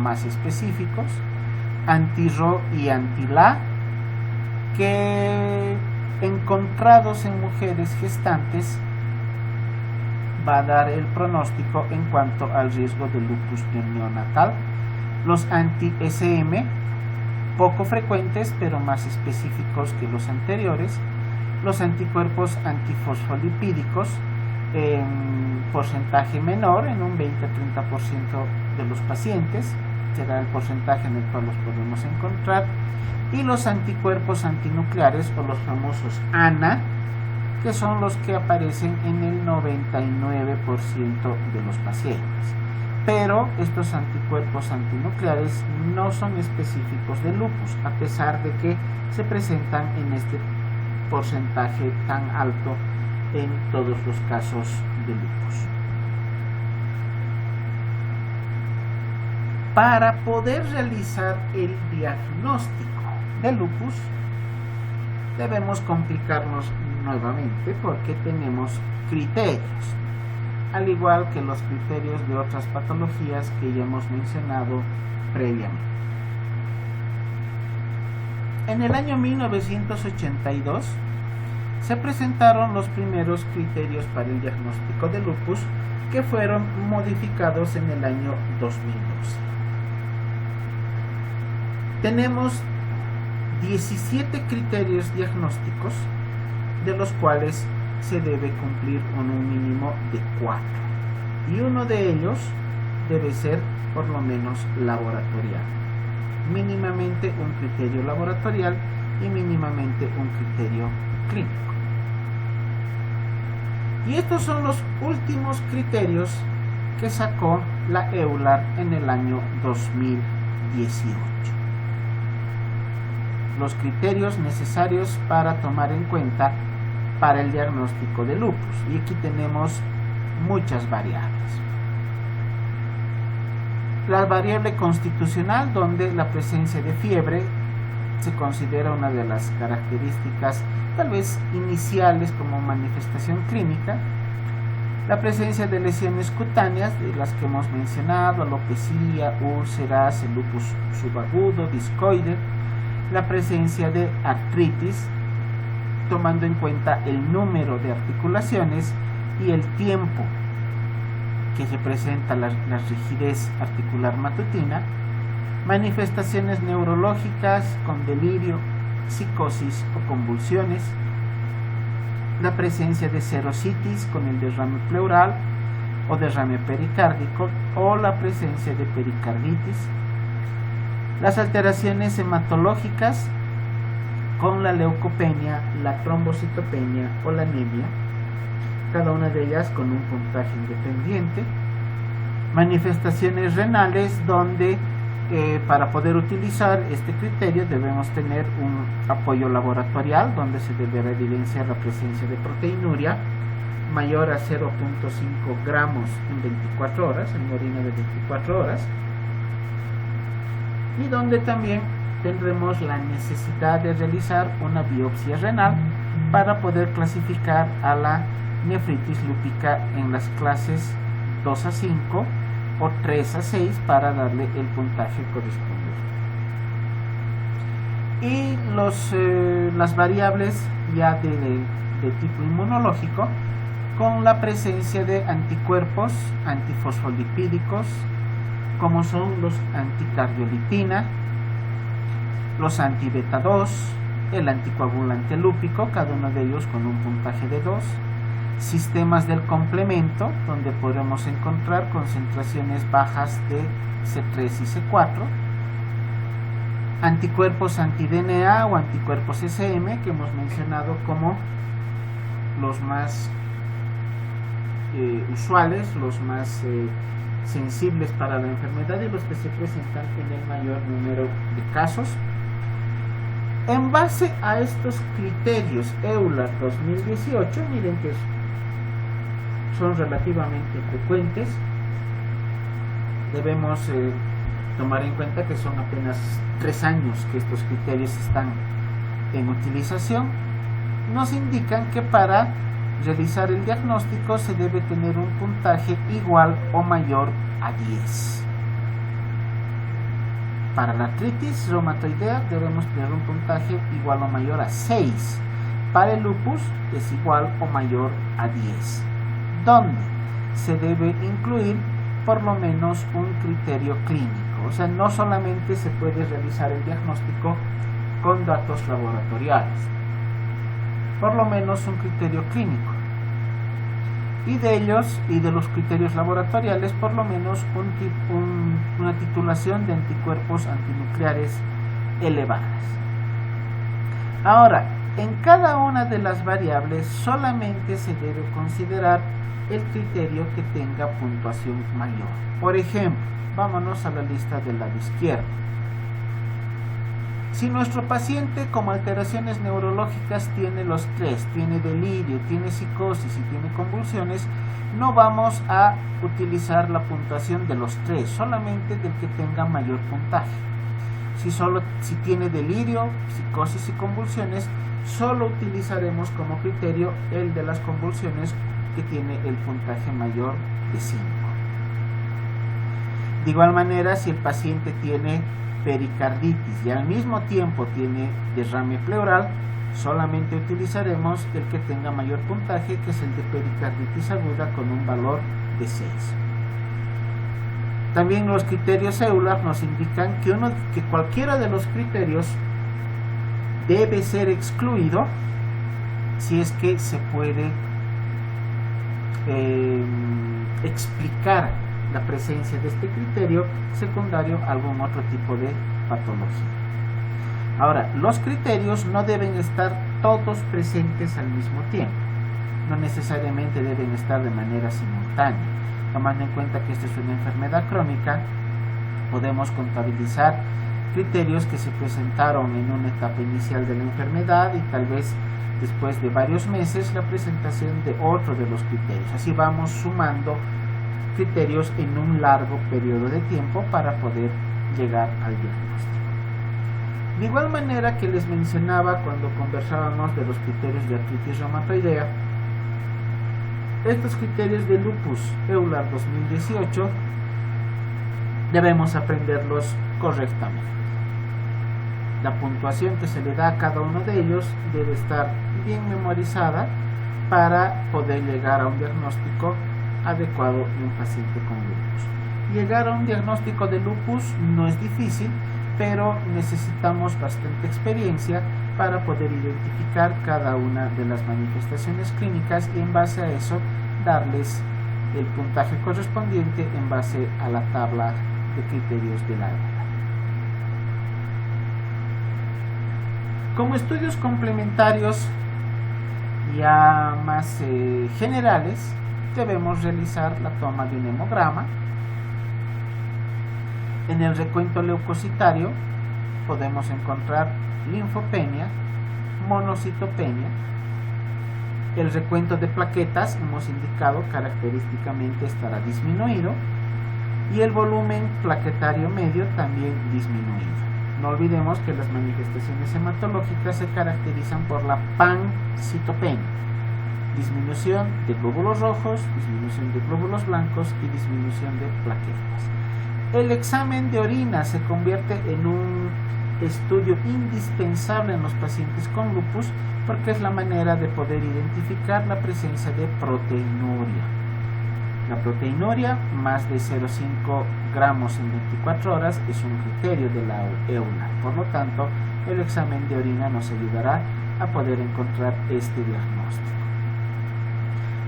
más específicos, anti-RO y anti-LA, que encontrados en mujeres gestantes va a dar el pronóstico en cuanto al riesgo de lupus neonatal. Los anti-SM, poco frecuentes pero más específicos que los anteriores. Los anticuerpos antifosfolipídicos en porcentaje menor, en un 20-30% de los pacientes, será el porcentaje en el cual los podemos encontrar. Y los anticuerpos antinucleares o los famosos ANA, que son los que aparecen en el 99% de los pacientes. Pero estos anticuerpos antinucleares no son específicos de lupus, a pesar de que se presentan en este porcentaje tan alto en todos los casos de lupus. Para poder realizar el diagnóstico de lupus, debemos complicarnos nuevamente porque tenemos criterios, al igual que los criterios de otras patologías que ya hemos mencionado previamente. En el año 1982 se presentaron los primeros criterios para el diagnóstico de lupus, que fueron modificados en el año 2012. Tenemos 17 criterios diagnósticos, de los cuales se debe cumplir con un mínimo de 4, y uno de ellos debe ser por lo menos laboratorial, mínimamente un criterio laboratorial y mínimamente un criterio clínico. Y estos son los últimos criterios que sacó la EULAR en el año 2018. Los criterios necesarios para tomar en cuenta para el diagnóstico de lupus, y aquí tenemos muchas variables. La variable constitucional, donde la presencia de fiebre se considera una de las características tal vez iniciales como manifestación clínica. La presencia de lesiones cutáneas, de las que hemos mencionado, alopecia, úlceras, el lupus subagudo, discoide, la presencia de artritis, tomando en cuenta el número de articulaciones y el tiempo que representa la rigidez articular matutina, manifestaciones neurológicas con delirio, psicosis o convulsiones, la presencia de serositis con el derrame pleural o derrame pericárdico o la presencia de pericarditis, las alteraciones hematológicas con la leucopenia, la trombocitopenia o la anemia, cada una de ellas con un puntaje independiente, manifestaciones renales donde para poder utilizar este criterio debemos tener un apoyo laboratorial donde se deberá evidenciar la presencia de proteinuria mayor a 0.5 gramos en 24 horas, en orina de 24 horas, y donde también tendremos la necesidad de realizar una biopsia renal para poder clasificar a la nefritis lúpica en las clases 2 a 5 o 3 a 6 para darle el puntaje correspondiente. Y las variables ya de tipo inmunológico, con la presencia de anticuerpos antifosfolipídicos, como son los anticardiolipina, los anti-beta 2, el anticoagulante lúpico, cada uno de ellos con un puntaje de 2, sistemas del complemento, donde podremos encontrar concentraciones bajas de C3 y C4, anticuerpos anti-DNA o anticuerpos SM, que hemos mencionado como los más usuales, los más sensibles para la enfermedad y los que se presentan en el mayor número de casos. En base a estos criterios EULAR 2018, miren que son relativamente frecuentes, debemos tomar en cuenta que son apenas 3 años que estos criterios están en utilización. Nos indican que para realizar el diagnóstico se debe tener un puntaje igual o mayor a 10. Para la artritis reumatoidea debemos tener un puntaje igual o mayor a 6. Para el lupus es igual o mayor a 10. Donde se debe incluir por lo menos un criterio clínico. O sea, no solamente se puede realizar el diagnóstico con datos laboratoriales, por lo menos un criterio clínico. Y de ellos y de los criterios laboratoriales, por lo menos una titulación de anticuerpos antinucleares elevadas. Ahora, en cada una de las variables solamente se debe considerar el criterio que tenga puntuación mayor. Por ejemplo, vámonos a la lista del lado izquierdo. Si nuestro paciente como alteraciones neurológicas tiene los 3, tiene delirio, tiene psicosis y tiene convulsiones, no vamos a utilizar la puntuación de los 3, solamente del que tenga mayor puntaje. Si tiene delirio, psicosis y convulsiones, solo utilizaremos como criterio el de las convulsiones que tiene el puntaje mayor de 5. De igual manera, si el paciente tiene pericarditis y al mismo tiempo tiene derrame pleural, solamente utilizaremos el que tenga mayor puntaje, que es el de pericarditis aguda con un valor de 6. También los criterios EULAR nos indican que cualquiera de los criterios debe ser excluido si es que se puede explicar la presencia de este criterio secundario a algún otro tipo de patología. Ahora, los criterios no deben estar todos presentes al mismo tiempo, no necesariamente deben estar de manera simultánea. Tomando en cuenta que esta es una enfermedad crónica, podemos contabilizar criterios que se presentaron en una etapa inicial de la enfermedad y tal vez después de varios meses la presentación de otro de los criterios. Así vamos sumando criterios en un largo periodo de tiempo para poder llegar al diagnóstico. De igual manera que les mencionaba cuando conversábamos de los criterios de artritis reumatoidea, estos criterios de Lupus EULAR 2018 debemos aprenderlos correctamente. La puntuación que se le da a cada uno de ellos debe estar bien memorizada para poder llegar a un diagnóstico adecuado de un paciente con lupus. Llegar a un diagnóstico de lupus no es difícil, pero necesitamos bastante experiencia para poder identificar cada una de las manifestaciones clínicas y en base a eso darles el puntaje correspondiente en base a la tabla de criterios de la EULAR. Como estudios complementarios ya más generales, debemos realizar la toma de un hemograma. En el recuento leucocitario podemos encontrar linfopenia, monocitopenia. El recuento de plaquetas, hemos indicado, característicamente estará disminuido y el volumen plaquetario medio también disminuido. No olvidemos que las manifestaciones hematológicas se caracterizan por la pancitopenia, disminución de glóbulos rojos, disminución de glóbulos blancos y disminución de plaquetas. El examen de orina se convierte en un estudio indispensable en los pacientes con lupus porque es la manera de poder identificar la presencia de proteinuria. La proteinuria, más de 0,5 gramos en 24 horas, es un criterio de la EULAR. Por lo tanto, el examen de orina nos ayudará a poder encontrar este diagnóstico.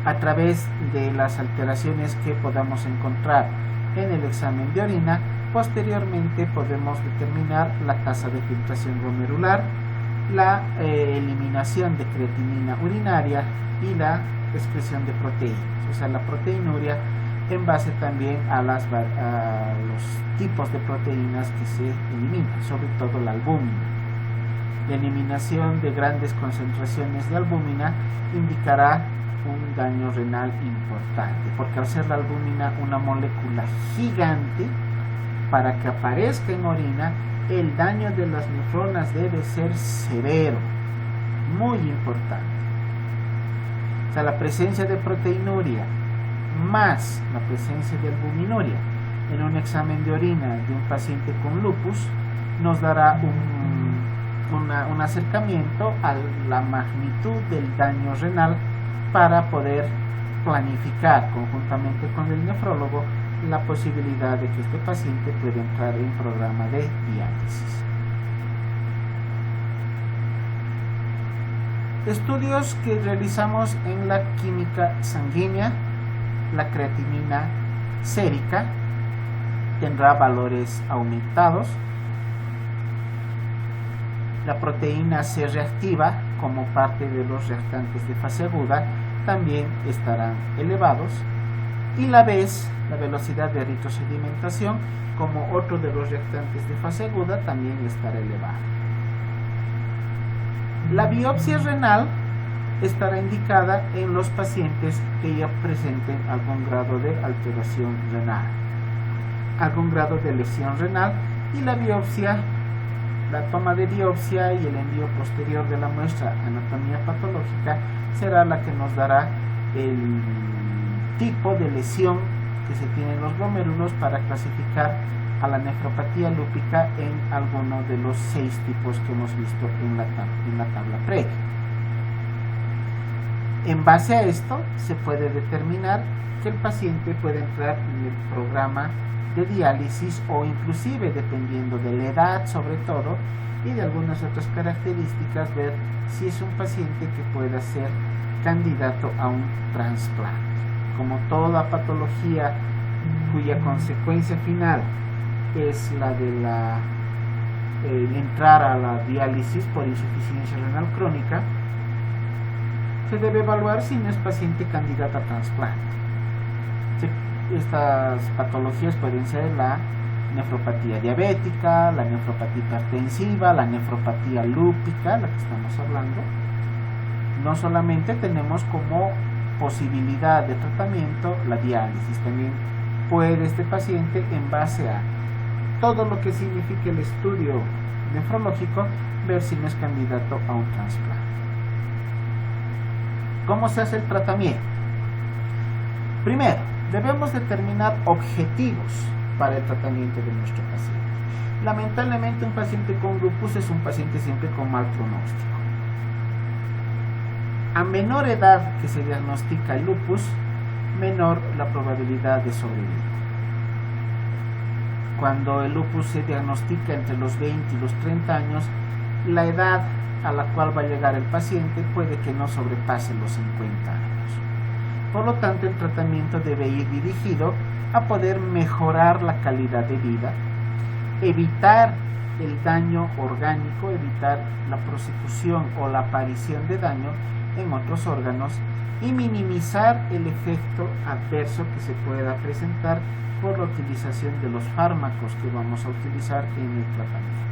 A través de las alteraciones que podamos encontrar en el examen de orina, posteriormente podemos determinar la tasa de filtración glomerular, la eliminación de creatinina urinaria y la expresión de proteínas, o sea, la proteinuria en base también a los tipos de proteínas que se eliminan, sobre todo la albúmina. La eliminación de grandes concentraciones de albúmina indicará un daño renal importante, porque al ser la albúmina una molécula gigante, para que aparezca en orina, el daño de las nefronas debe ser severo, muy importante. O sea, la presencia de proteinuria más la presencia de albuminuria en un examen de orina de un paciente con lupus nos dará un acercamiento a la magnitud del daño renal para poder planificar conjuntamente con el nefrólogo la posibilidad de que este paciente pueda entrar en programa de diálisis. Estudios que realizamos en la química sanguínea, la creatinina sérica tendrá valores aumentados, la proteína C reactiva como parte de los reactantes de fase aguda también estarán elevados y la vez, la velocidad de eritrosedimentación como otro de los reactantes de fase aguda también estará elevada. La biopsia renal estará indicada en los pacientes que ya presenten algún grado de alteración renal, algún grado de lesión renal, y la biopsia, la toma de biopsia y el envío posterior de la muestra anatomía patológica será la que nos dará el tipo de lesión que se tiene en los glomérulos para clasificar a la nefropatía lúpica en alguno de los 6 tipos que hemos visto en la tabla previa. En base a esto se puede determinar que el paciente puede entrar en el programa de diálisis o inclusive, dependiendo de la edad sobre todo y de algunas otras características, ver si es un paciente que pueda ser candidato a un trasplante. Como toda patología cuya consecuencia final es la de entrar a la diálisis por insuficiencia renal crónica, se debe evaluar si no es paciente candidato a trasplante. Estas patologías pueden ser la nefropatía diabética, la nefropatía hipertensiva, la nefropatía lúpica, la que estamos hablando. No solamente tenemos como posibilidad de tratamiento la diálisis, también puede este paciente, en base a todo lo que signifique el estudio nefrológico, ver si no es candidato a un trasplante. ¿Cómo se hace el tratamiento? Primero, debemos determinar objetivos para el tratamiento de nuestro paciente. Lamentablemente, un paciente con lupus es un paciente siempre con mal pronóstico. A menor edad que se diagnostica el lupus, menor la probabilidad de sobrevivir. Cuando el lupus se diagnostica entre los 20 y los 30 años, la edad a la cual va a llegar el paciente puede que no sobrepase los 50 años. Por lo tanto, el tratamiento debe ir dirigido a poder mejorar la calidad de vida, evitar el daño orgánico, evitar la prosecución o la aparición de daño en otros órganos y minimizar el efecto adverso que se pueda presentar por la utilización de los fármacos que vamos a utilizar en el tratamiento.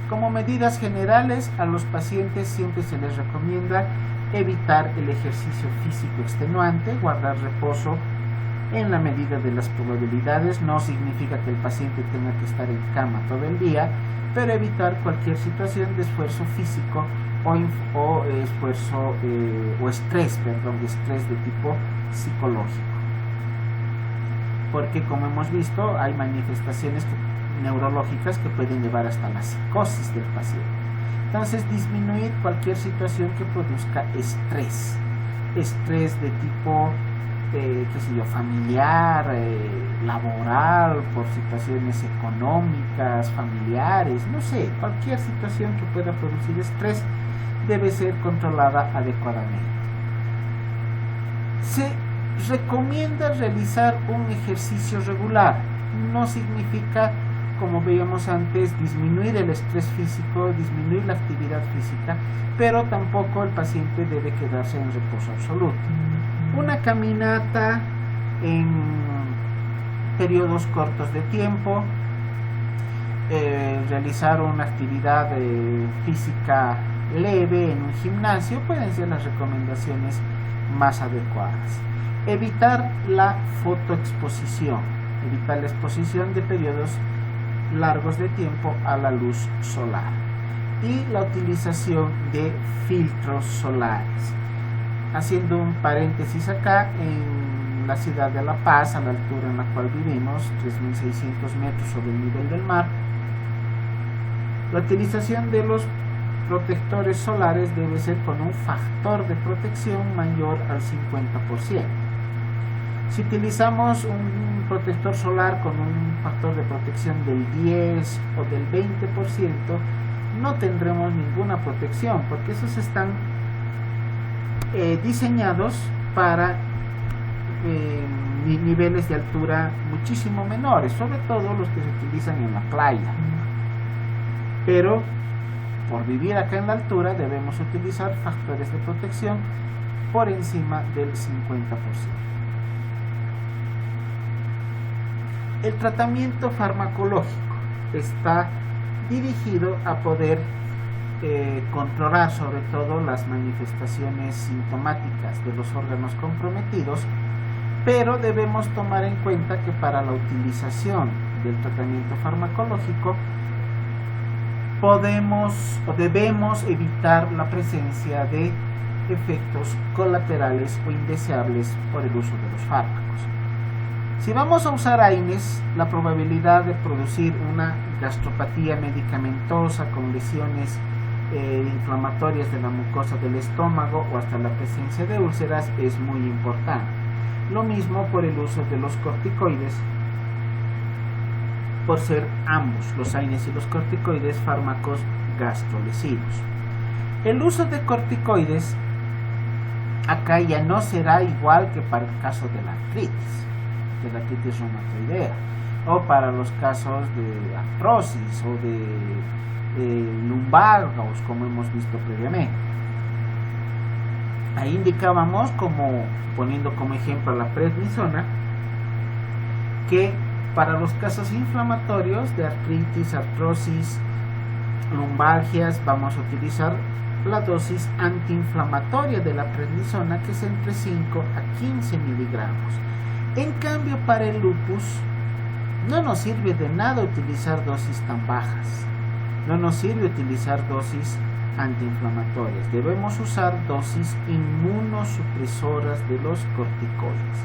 Como medidas generales, a los pacientes siempre se les recomienda evitar el ejercicio físico extenuante, guardar reposo en la medida de las probabilidades. No significa que el paciente tenga que estar en cama todo el día, pero evitar cualquier situación de esfuerzo físico o estrés de tipo psicológico. Porque, como hemos visto, hay manifestaciones neurológicas que pueden llevar hasta la psicosis del paciente. Entonces, disminuir cualquier situación que produzca estrés de tipo familiar, laboral, por situaciones económicas, familiares, no sé, cualquier situación que pueda producir estrés debe ser controlada adecuadamente. Se recomienda realizar un ejercicio regular. No significa, como veíamos antes, disminuir el estrés físico, disminuir la actividad física, pero tampoco el paciente debe quedarse en reposo absoluto. Una caminata en periodos cortos de tiempo, realizar una actividad física leve en un gimnasio pueden ser las recomendaciones más adecuadas. Evitar la fotoexposición, evitar la exposición de periodos largos de tiempo a la luz solar y la utilización de filtros solares. Haciendo un paréntesis acá, en la ciudad de La Paz, a la altura en la cual vivimos, 3.600 metros sobre el nivel del mar, la utilización de los protectores solares debe ser con un factor de protección mayor al 50%. Si utilizamos un protector solar con un factor de protección del 10 o del 20%, no tendremos ninguna protección, porque esos están diseñados para niveles de altura muchísimo menores, sobre todo los que se utilizan en la playa. Pero por vivir acá en la altura debemos utilizar factores de protección por encima del 50%. El tratamiento farmacológico está dirigido a poder controlar sobre todo las manifestaciones sintomáticas de los órganos comprometidos, pero debemos tomar en cuenta que para la utilización del tratamiento farmacológico debemos evitar la presencia de efectos colaterales o indeseables por el uso de los fármacos. Si vamos a usar AINES, la probabilidad de producir una gastropatía medicamentosa con lesiones inflamatorias de la mucosa del estómago o hasta la presencia de úlceras es muy importante. Lo mismo por el uso de los corticoides, por ser ambos, los AINES y los corticoides, fármacos gastrolesivos. El uso de corticoides acá ya no será igual que para el caso de la artritis reumatoidea, o para los casos de artrosis o de lumbalgos, como hemos visto previamente. Ahí indicábamos, poniendo como ejemplo la prednisona, que para los casos inflamatorios de artritis, artrosis, lumbalgias, vamos a utilizar la dosis antiinflamatoria de la prednisona, que es entre 5 a 15 miligramos. En cambio, para el lupus No nos sirve de nada utilizar dosis tan bajas. No nos sirve utilizar dosis antiinflamatorias. Debemos usar dosis inmunosupresoras de los corticoides.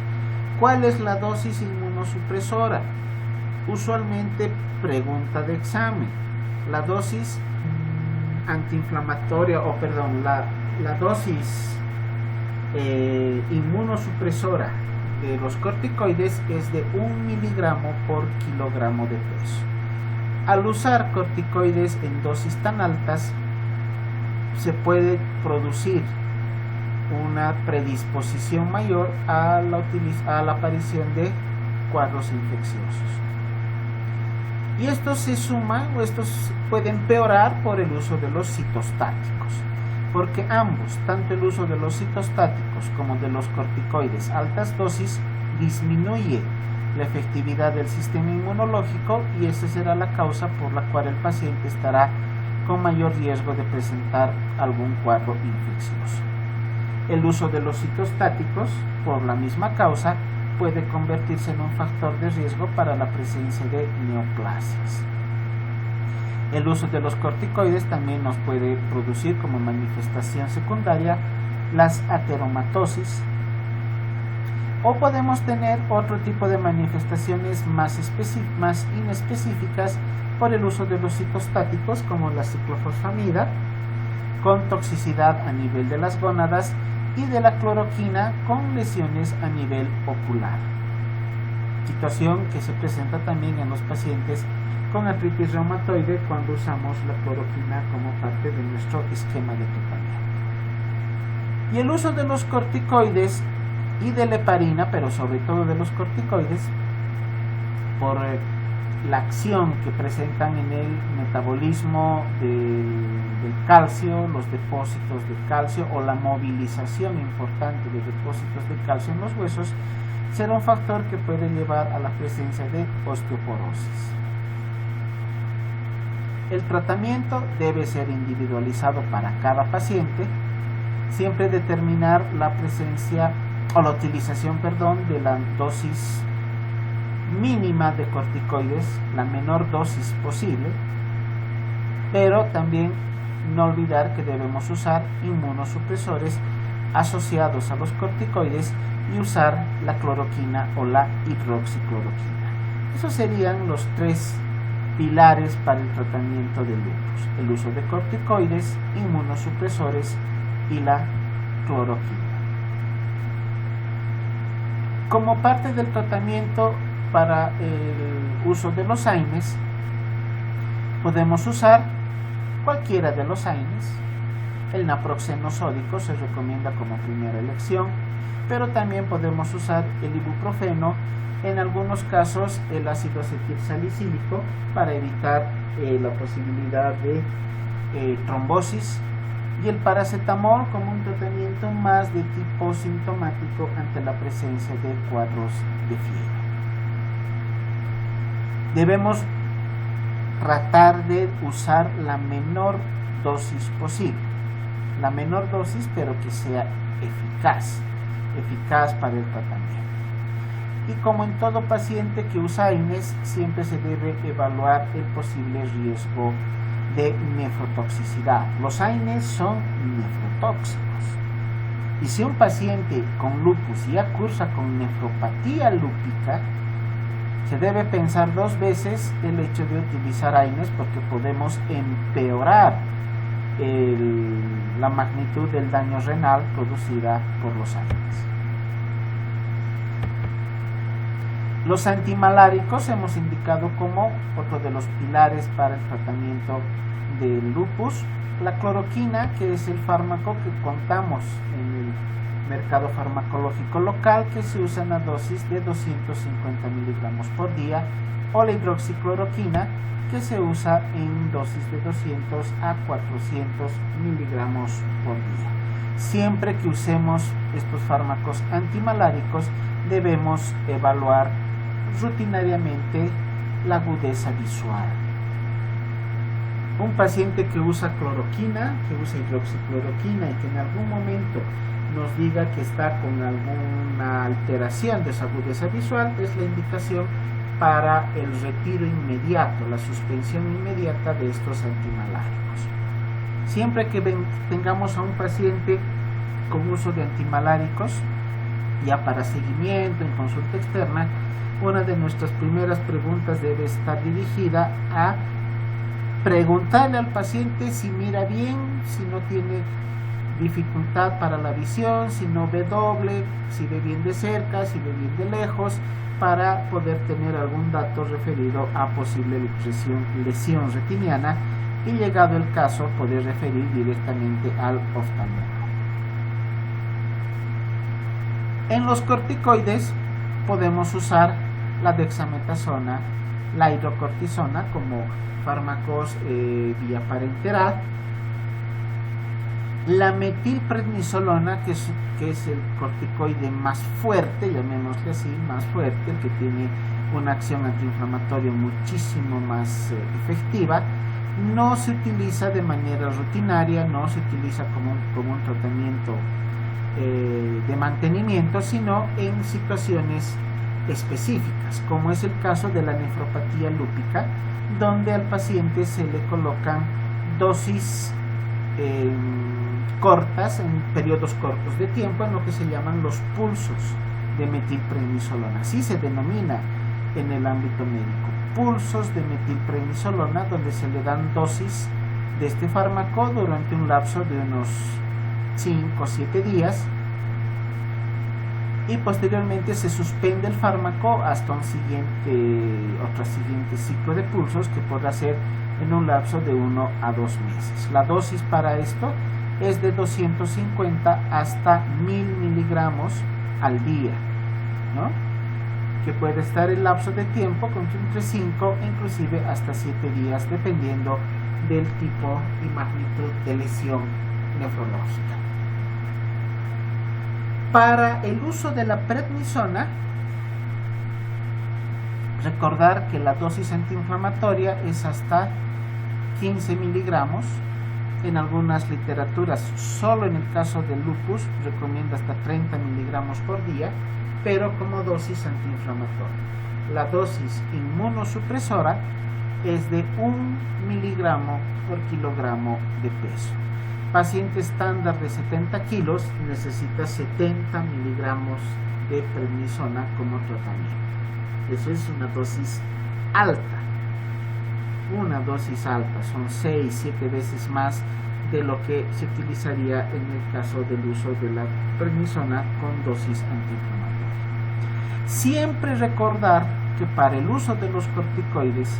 ¿Cuál es la dosis inmunosupresora? Usualmente pregunta de examen. La dosis antiinflamatoria, la dosis inmunosupresora de los corticoides es de 1 miligramo por kilogramo de peso. Al usar corticoides en dosis tan altas, se puede producir una predisposición mayor a la aparición de cuadros infecciosos. Y estos se suman, o estos pueden empeorar por el uso de los citostáticos, porque ambos, tanto el uso de los citostáticos como de los corticoides a altas dosis, disminuye la efectividad del sistema inmunológico, y esa será la causa por la cual el paciente estará con mayor riesgo de presentar algún cuadro infeccioso. El uso de los citostáticos, por la misma causa, puede convertirse en un factor de riesgo para la presencia de neoplasias. El uso de los corticoides también nos puede producir como manifestación secundaria las ateromatosis, o podemos tener otro tipo de manifestaciones más inespecíficas por el uso de los citostáticos, como la ciclofosfamida, con toxicidad a nivel de las gónadas, y de la cloroquina con lesiones a nivel ocular, situación que se presenta también en los pacientes con artritis reumatoide cuando usamos la cloroquina como parte de nuestro esquema de tratamiento. Y el uso de los corticoides y de la heparina, pero sobre todo de los corticoides, por la acción que presentan en el metabolismo del calcio, los depósitos de calcio, o la movilización importante de depósitos de calcio en los huesos, será un factor que puede llevar a la presencia de osteoporosis. El tratamiento debe ser individualizado para cada paciente, siempre determinar la presencia o la utilización, de la dosis mínima de corticoides, la menor dosis posible, pero también no olvidar que debemos usar inmunosupresores asociados a los corticoides y usar la cloroquina o la hidroxicloroquina. Esos serían los 3 pilares para el tratamiento del lupus: el uso de corticoides, inmunosupresores y la cloroquina. Como parte del tratamiento para el uso de los AINES, podemos usar cualquiera de los AINES. El naproxeno sódico se recomienda como primera elección, pero también podemos usar el ibuprofeno, en algunos casos el ácido acetilsalicílico, para evitar la posibilidad de trombosis, y el paracetamol como un tratamiento más de tipo sintomático ante la presencia de cuadros de fiebre. Debemos tratar de usar la menor dosis posible, pero que sea eficaz para el tratamiento. Y como en todo paciente que usa AINES, siempre se debe evaluar el posible riesgo de nefrotoxicidad. Los AINES son nefrotóxicos, y si un paciente con lupus ya cursa con nefropatía lúpica, se debe pensar 2 veces el hecho de utilizar AINES, porque podemos empeorar la magnitud del daño renal producida por los AINES. Los antimaláricos hemos indicado como otro de los pilares para el tratamiento del lupus. La cloroquina, que es el fármaco que contamos en el mercado farmacológico local, que se usa en la dosis de 250 miligramos por día, o la hidroxicloroquina, que se usa en dosis de 200 a 400 miligramos por día. Siempre que usemos estos fármacos antimaláricos, debemos evaluar rutinariamente la agudeza visual. Un paciente que usa cloroquina, que usa hidroxicloroquina, y que en algún momento nos diga que está con alguna alteración de su agudeza visual, es la indicación para el retiro inmediato, la suspensión inmediata de estos antimaláricos. Siempre que tengamos a un paciente con uso de antimaláricos, ya para seguimiento en consulta externa, una de nuestras primeras preguntas debe estar dirigida a preguntarle al paciente si mira bien, si no tiene dificultad para la visión, si no ve doble, si ve bien de cerca, si ve bien de lejos, para poder tener algún dato referido a posible lesión retiniana y, llegado el caso, poder referir directamente al oftalmólogo. En los corticoides podemos usar la dexametasona, la hidrocortisona como fármacos vía parenteral, la metilprednisolona, que es el corticoide más fuerte, llamémosle así, más fuerte, el que tiene una acción antiinflamatoria muchísimo más efectiva, no se utiliza de manera rutinaria, no se utiliza como un tratamiento de mantenimiento, sino en situaciones específicas, como es el caso de la nefropatía lúpica, donde al paciente se le colocan dosis cortas, en periodos cortos de tiempo, en lo que se llaman los pulsos de metilprednisolona. Así se denomina en el ámbito médico, pulsos de metilprednisolona, donde se le dan dosis de este fármaco durante un lapso de unos 5 o 7 días, y posteriormente se suspende el fármaco hasta otro siguiente ciclo de pulsos, que podrá ser en un lapso de 1 a 2 meses. La dosis para esto es de 250 hasta 1000 miligramos al día, ¿no? Que puede estar el lapso de tiempo entre 5 e inclusive hasta 7 días, dependiendo del tipo y magnitud de lesión nefrológica. Para el uso de la prednisona, recordar que la dosis antiinflamatoria es hasta 15 miligramos. En algunas literaturas, solo en el caso del lupus, recomienda hasta 30 miligramos por día, pero como dosis antiinflamatoria. La dosis inmunosupresora es de 1 miligramo por kilogramo de peso. Paciente estándar de 70 kilos necesita 70 miligramos de prednisona como tratamiento. Eso es una dosis alta. Una dosis alta, son 6-7 veces más de lo que se utilizaría en el caso del uso de la prednisona con dosis antiinflamatoria. Siempre recordar que para el uso de los corticoides,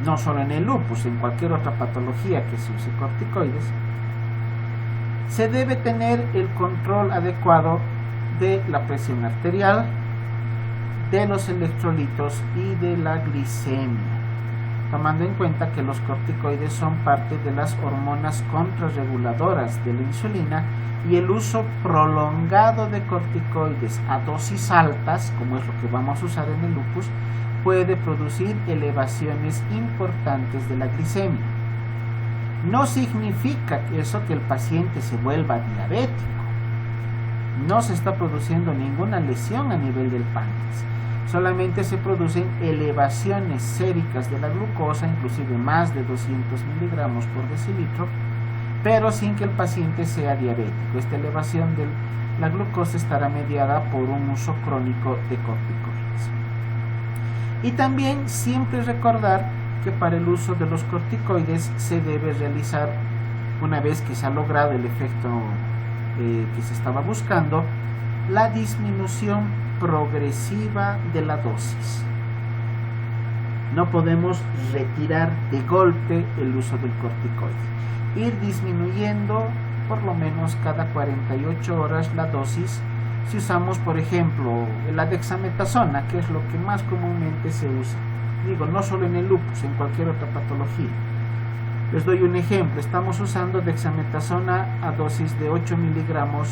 no solo en el lupus, en cualquier otra patología que se use corticoides, se debe tener el control adecuado de la presión arterial, de los electrolitos y de la glicemia, tomando en cuenta que los corticoides son parte de las hormonas contrarreguladoras de la insulina, y el uso prolongado de corticoides a dosis altas, como es lo que vamos a usar en el lupus, puede producir elevaciones importantes de la glicemia. No significa eso que el paciente se vuelva diabético. No se está produciendo ninguna lesión a nivel del páncreas. Solamente se producen elevaciones séricas de la glucosa, inclusive más de 200 miligramos por decilitro, pero sin que el paciente sea diabético. Esta elevación de la glucosa estará mediada por un uso crónico de corticoides. Y también siempre recordar que para el uso de los corticoides se debe realizar, una vez que se ha logrado el efecto que se estaba buscando, la disminución progresiva de la dosis. No podemos retirar de golpe el uso del corticoide. Ir disminuyendo por lo menos cada 48 horas la dosis. Si usamos, por ejemplo, la dexametasona, que es lo que más comúnmente se usa, digo, no solo en el lupus, en cualquier otra patología. Les doy un ejemplo. Estamos usando dexametasona a dosis de 8 miligramos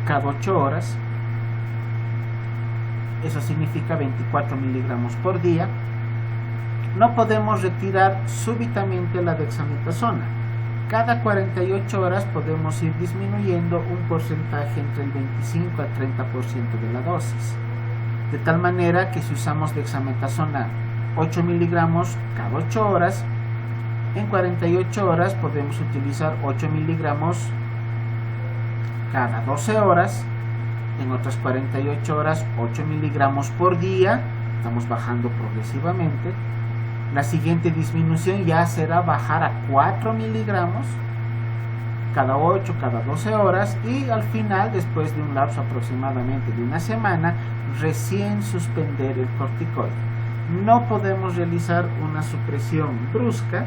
cada 8 horas. Eso significa 24 miligramos por día. No podemos retirar súbitamente la dexametasona. Cada 48 horas podemos ir disminuyendo un porcentaje entre el 25 al 30% de la dosis. de tal manera que si usamos dexametasona 8 miligramos cada 8 horas, en 48 horas podemos utilizar 8 miligramos cada 12 horas, en otras 48 horas 8 miligramos por día, estamos bajando progresivamente. La siguiente disminución ya será bajar a 4 miligramos cada 8, cada 12 horas, y al final, después de un lapso aproximadamente de una semana, recién suspender el corticoide. No podemos realizar una supresión brusca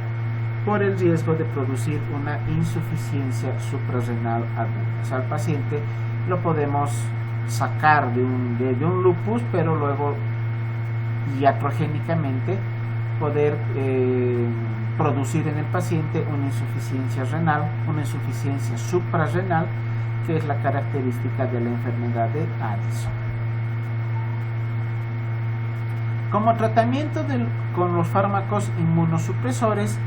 por el riesgo de producir una insuficiencia suprarrenal aguda. O sea, al paciente lo podemos sacar de un lupus, pero luego iatrogénicamente poder producir en el paciente una insuficiencia renal, una insuficiencia suprarrenal, que es la característica de la enfermedad de Addison. Como tratamiento con los fármacos inmunosupresores,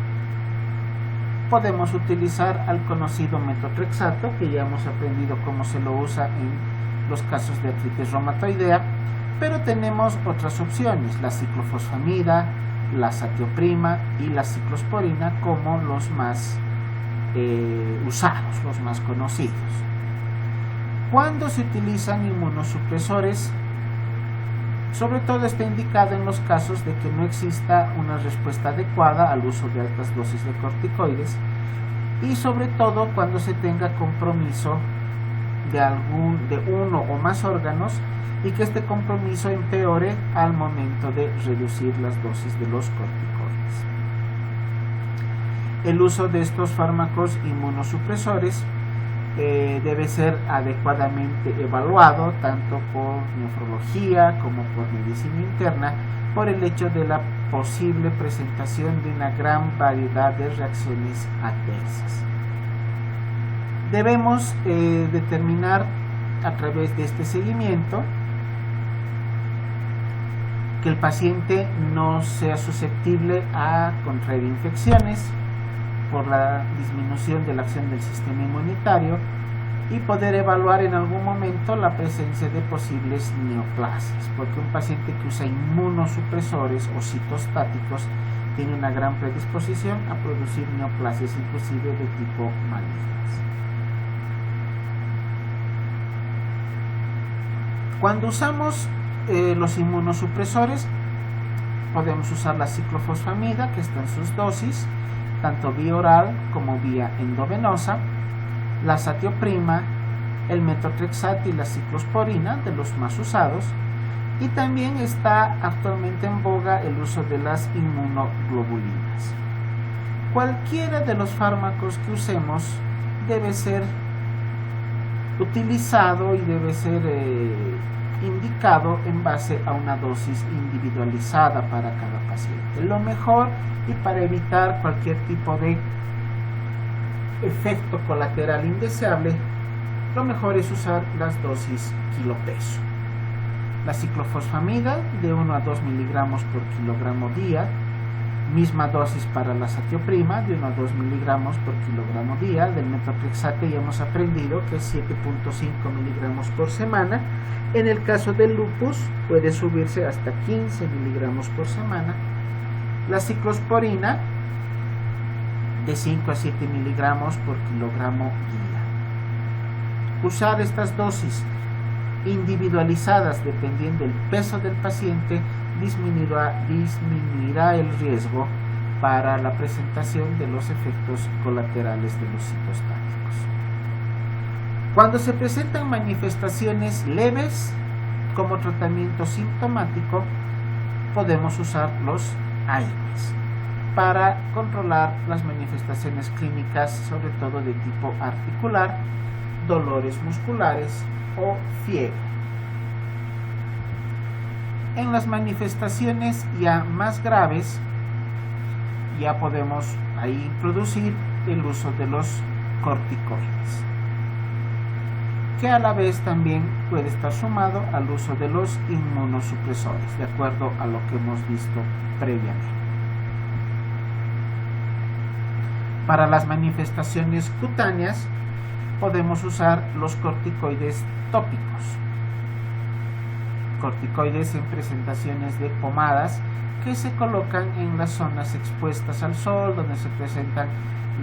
podemos utilizar al conocido metotrexato, que ya hemos aprendido cómo se lo usa en los casos de artritis reumatoidea, pero tenemos otras opciones, la ciclofosfamida, la satioprima y la ciclosporina como los más usados, los más conocidos. Cuando se utilizan inmunosupresores, sobre todo está indicado en los casos de que no exista una respuesta adecuada al uso de altas dosis de corticoides, y sobre todo cuando se tenga compromiso de uno o más órganos, y que este compromiso empeore al momento de reducir las dosis de los corticoides. El uso de estos fármacos inmunosupresores debe ser adecuadamente evaluado tanto por nefrología como por medicina interna, por el hecho de la posible presentación de una gran variedad de reacciones adversas. Debemos determinar a través de este seguimiento que el paciente no sea susceptible a contraer infecciones por la disminución de la acción del sistema inmunitario, y poder evaluar en algún momento la presencia de posibles neoplasias, porque un paciente que usa inmunosupresores o citostáticos tiene una gran predisposición a producir neoplasias, inclusive de tipo malignas. Cuando usamos los inmunosupresores, podemos usar la ciclofosfamida, que está en sus dosis, tanto vía oral como vía endovenosa, la satioprima, el metotrexato y la ciclosporina, de los más usados, y también está actualmente en boga el uso de las inmunoglobulinas. Cualquiera de los fármacos que usemos debe ser utilizado y debe ser indicado en base a una dosis individualizada para cada paciente. Lo mejor, y para evitar cualquier tipo de efecto colateral indeseable, lo mejor es usar las dosis kilopeso. La ciclofosfamida de 1 a 2 miligramos por kilogramo día, misma dosis para la satioprima de 1 a 2 miligramos por kilogramo día. Del metotrexato ya hemos aprendido que es 7.5 miligramos por semana. En el caso del lupus puede subirse hasta 15 miligramos por semana. La ciclosporina de 5 a 7 miligramos por kilogramo día. Usar estas dosis individualizadas dependiendo del peso del paciente disminuirá el riesgo para la presentación de los efectos colaterales de los citostáticos. Cuando se presentan manifestaciones leves como tratamiento sintomático, podemos usar los AINES para controlar las manifestaciones clínicas, sobre todo de tipo articular, dolores musculares o fiebre. En las manifestaciones ya más graves, ya podemos ahí introducir el uso de los corticoides, que a la vez también puede estar sumado al uso de los inmunosupresores, de acuerdo a lo que hemos visto previamente. Para las manifestaciones cutáneas, podemos usar los corticoides tópicos. corticoides en presentaciones de pomadas que se colocan en las zonas expuestas al sol, donde se presentan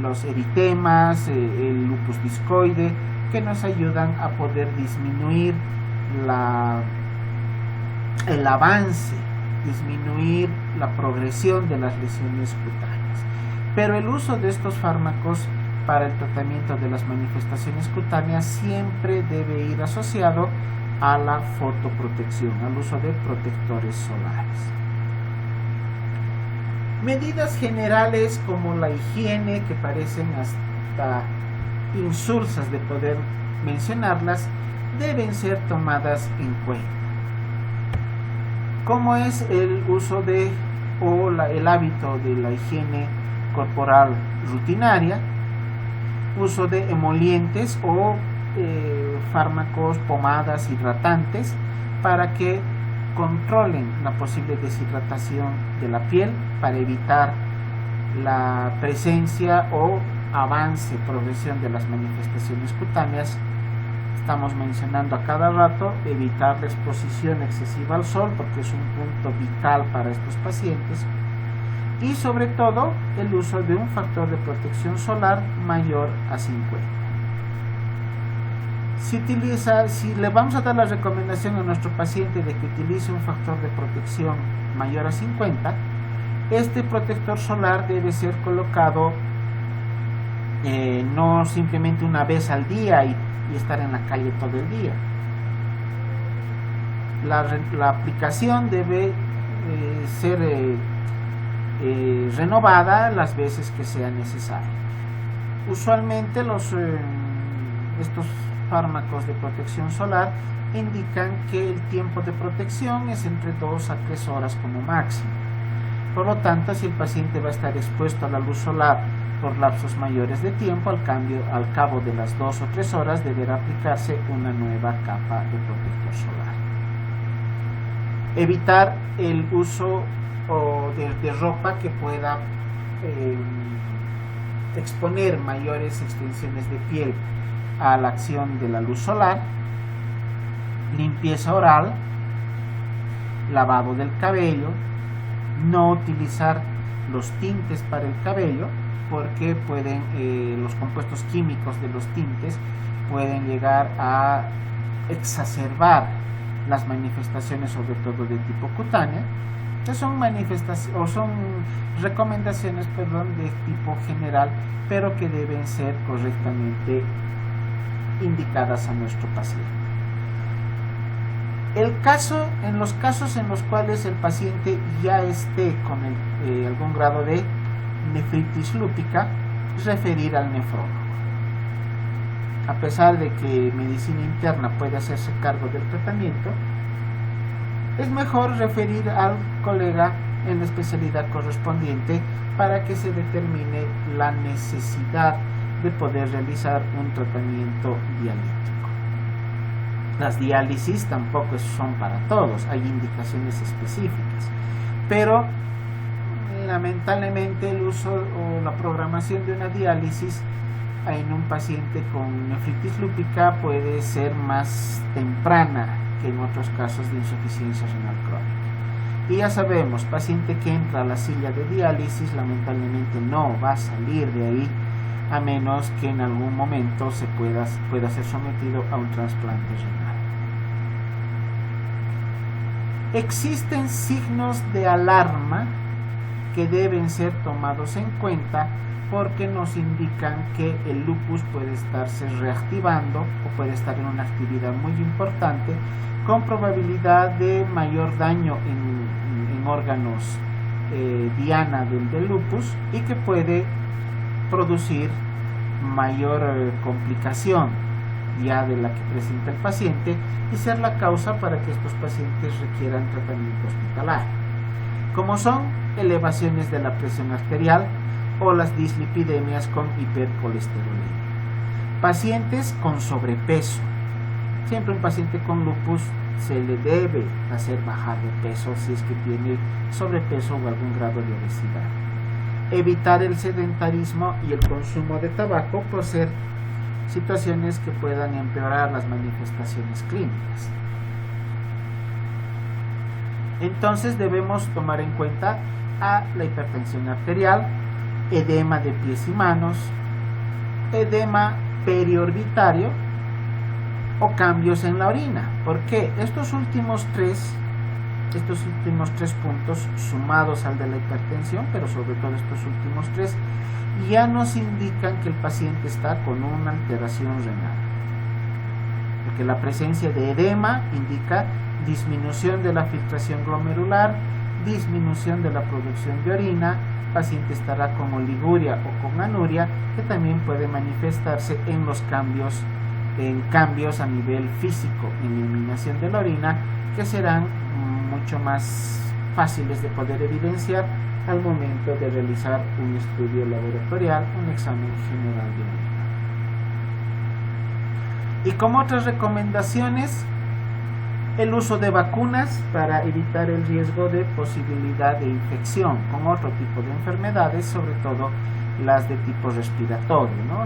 los eritemas, el lupus discoide, que nos ayudan a poder disminuir el avance, disminuir la progresión de las lesiones cutáneas. Pero el uso de estos fármacos para el tratamiento de las manifestaciones cutáneas siempre debe ir asociado a la fotoprotección, al uso de protectores solares. Medidas generales como la higiene, que parecen hasta insulsas de poder mencionarlas, deben ser tomadas en cuenta, como es el uso el hábito de la higiene corporal rutinaria, uso de emolientes o fármacos, pomadas hidratantes para que controlen la posible deshidratación de la piel, para evitar la presencia o avance, progresión de las manifestaciones cutáneas. Estamos mencionando a cada rato evitar la exposición excesiva al sol, porque es un punto vital para estos pacientes, y sobre todo el uso de un factor de protección solar mayor a 50. Si le vamos a dar la recomendación a nuestro paciente de que utilice un factor de protección mayor a 50, este protector solar debe ser colocado no simplemente una vez al día y estar en la calle todo el día. La aplicación debe ser renovada las veces que sea necesario. Usualmente estos fármacos de protección solar indican que el tiempo de protección es entre 2 a 3 horas como máximo. Por lo tanto, si el paciente va a estar expuesto a la luz solar por lapsos mayores de tiempo, al cabo de las 2 o 3 horas deberá aplicarse una nueva capa de protector solar. Evitar el uso de ropa que pueda exponer mayores extensiones de piel a la acción de la luz solar. Limpieza oral, lavado del cabello, no utilizar los tintes para el cabello, porque los compuestos químicos de los tintes pueden llegar a exacerbar las manifestaciones, sobre todo de tipo cutánea, que son recomendaciones de tipo general, pero que deben ser correctamente indicadas a nuestro paciente. En los casos en los cuales el paciente ya esté con algún grado de nefritis lúpica, referir al nefrólogo. A pesar de que medicina interna puede hacerse cargo del tratamiento, es mejor referir al colega en la especialidad correspondiente para que se determine la necesidad de poder realizar un tratamiento dialítico. Las diálisis tampoco son para todos, hay indicaciones específicas, pero lamentablemente el uso o la programación de una diálisis en un paciente con nefritis lúpica puede ser más temprana que en otros casos de insuficiencia renal crónica. Y ya sabemos, paciente que entra a la silla de diálisis lamentablemente no va a salir de ahí, a menos que en algún momento pueda ser sometido a un trasplante renal. Existen signos de alarma que deben ser tomados en cuenta, porque nos indican que el lupus puede estarse reactivando o puede estar en una actividad muy importante, con probabilidad de mayor daño en órganos diana del lupus, y que puede producir mayor complicación ya de la que presenta el paciente y ser la causa para que estos pacientes requieran tratamiento hospitalario, como son elevaciones de la presión arterial o las dislipidemias con hipercolesterolemia. Pacientes con sobrepeso. Siempre un paciente con lupus se le debe hacer bajar de peso si es que tiene sobrepeso o algún grado de obesidad. Evitar el sedentarismo y el consumo de tabaco, por ser situaciones que puedan empeorar las manifestaciones clínicas. Entonces debemos tomar en cuenta a la hipertensión arterial, edema de pies y manos, edema periorbitario o cambios en la orina. ¿Por qué? Estos últimos tres puntos, sumados al de la hipertensión, pero sobre todo estos últimos tres, ya nos indican que el paciente está con una alteración renal. Porque la presencia de edema indica disminución de la filtración glomerular, disminución de la producción de orina. El paciente estará con oliguria o con anuria, que también puede manifestarse en los cambios a nivel físico, en eliminación de la orina, que serán mucho más fáciles de poder evidenciar al momento de realizar un estudio laboratorial, un examen general de orina. Y como otras recomendaciones, el uso de vacunas para evitar el riesgo de posibilidad de infección con otro tipo de enfermedades, sobre todo las de tipo respiratorio, ¿no?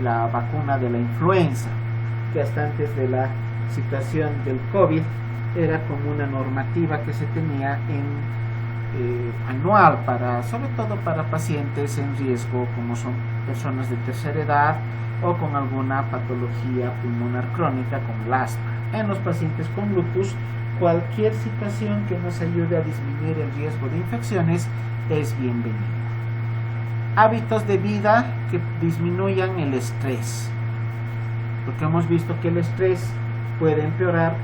La vacuna de la influenza, que hasta antes de la situación del COVID era como una normativa que se tenía anual, sobre todo para pacientes en riesgo, como son personas de tercera edad o con alguna patología pulmonar crónica como el asma. En los pacientes con lupus, cualquier situación que nos ayude a disminuir el riesgo de infecciones es bienvenida. Hábitos de vida que disminuyan el estrés, porque hemos visto que el estrés puede empeorar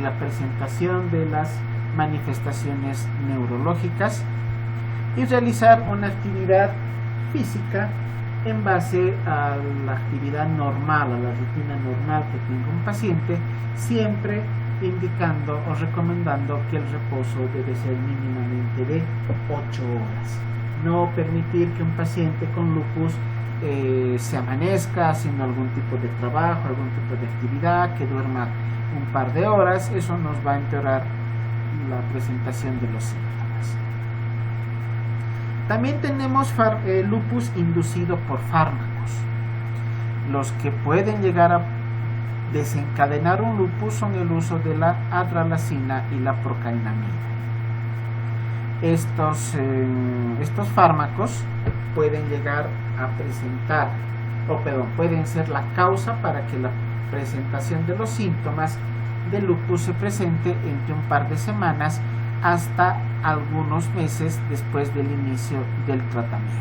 la presentación de las manifestaciones neurológicas, y realizar una actividad física en base a la actividad normal, a la rutina normal que tenga un paciente, siempre indicando o recomendando que el reposo debe ser mínimamente de 8 horas. No permitir que un paciente con lupus se amanezca haciendo algún tipo de trabajo, algún tipo de actividad, que duerma un par de horas. Eso nos va a empeorar la presentación de los síntomas. También tenemos lupus inducido por fármacos. Los que pueden llegar a desencadenar un lupus son el uso de la adralazina y la procainamida. Estos fármacos pueden llegar a pueden ser la causa para que la presentación de los síntomas de lupus se presente entre un par de semanas hasta algunos meses después del inicio del tratamiento,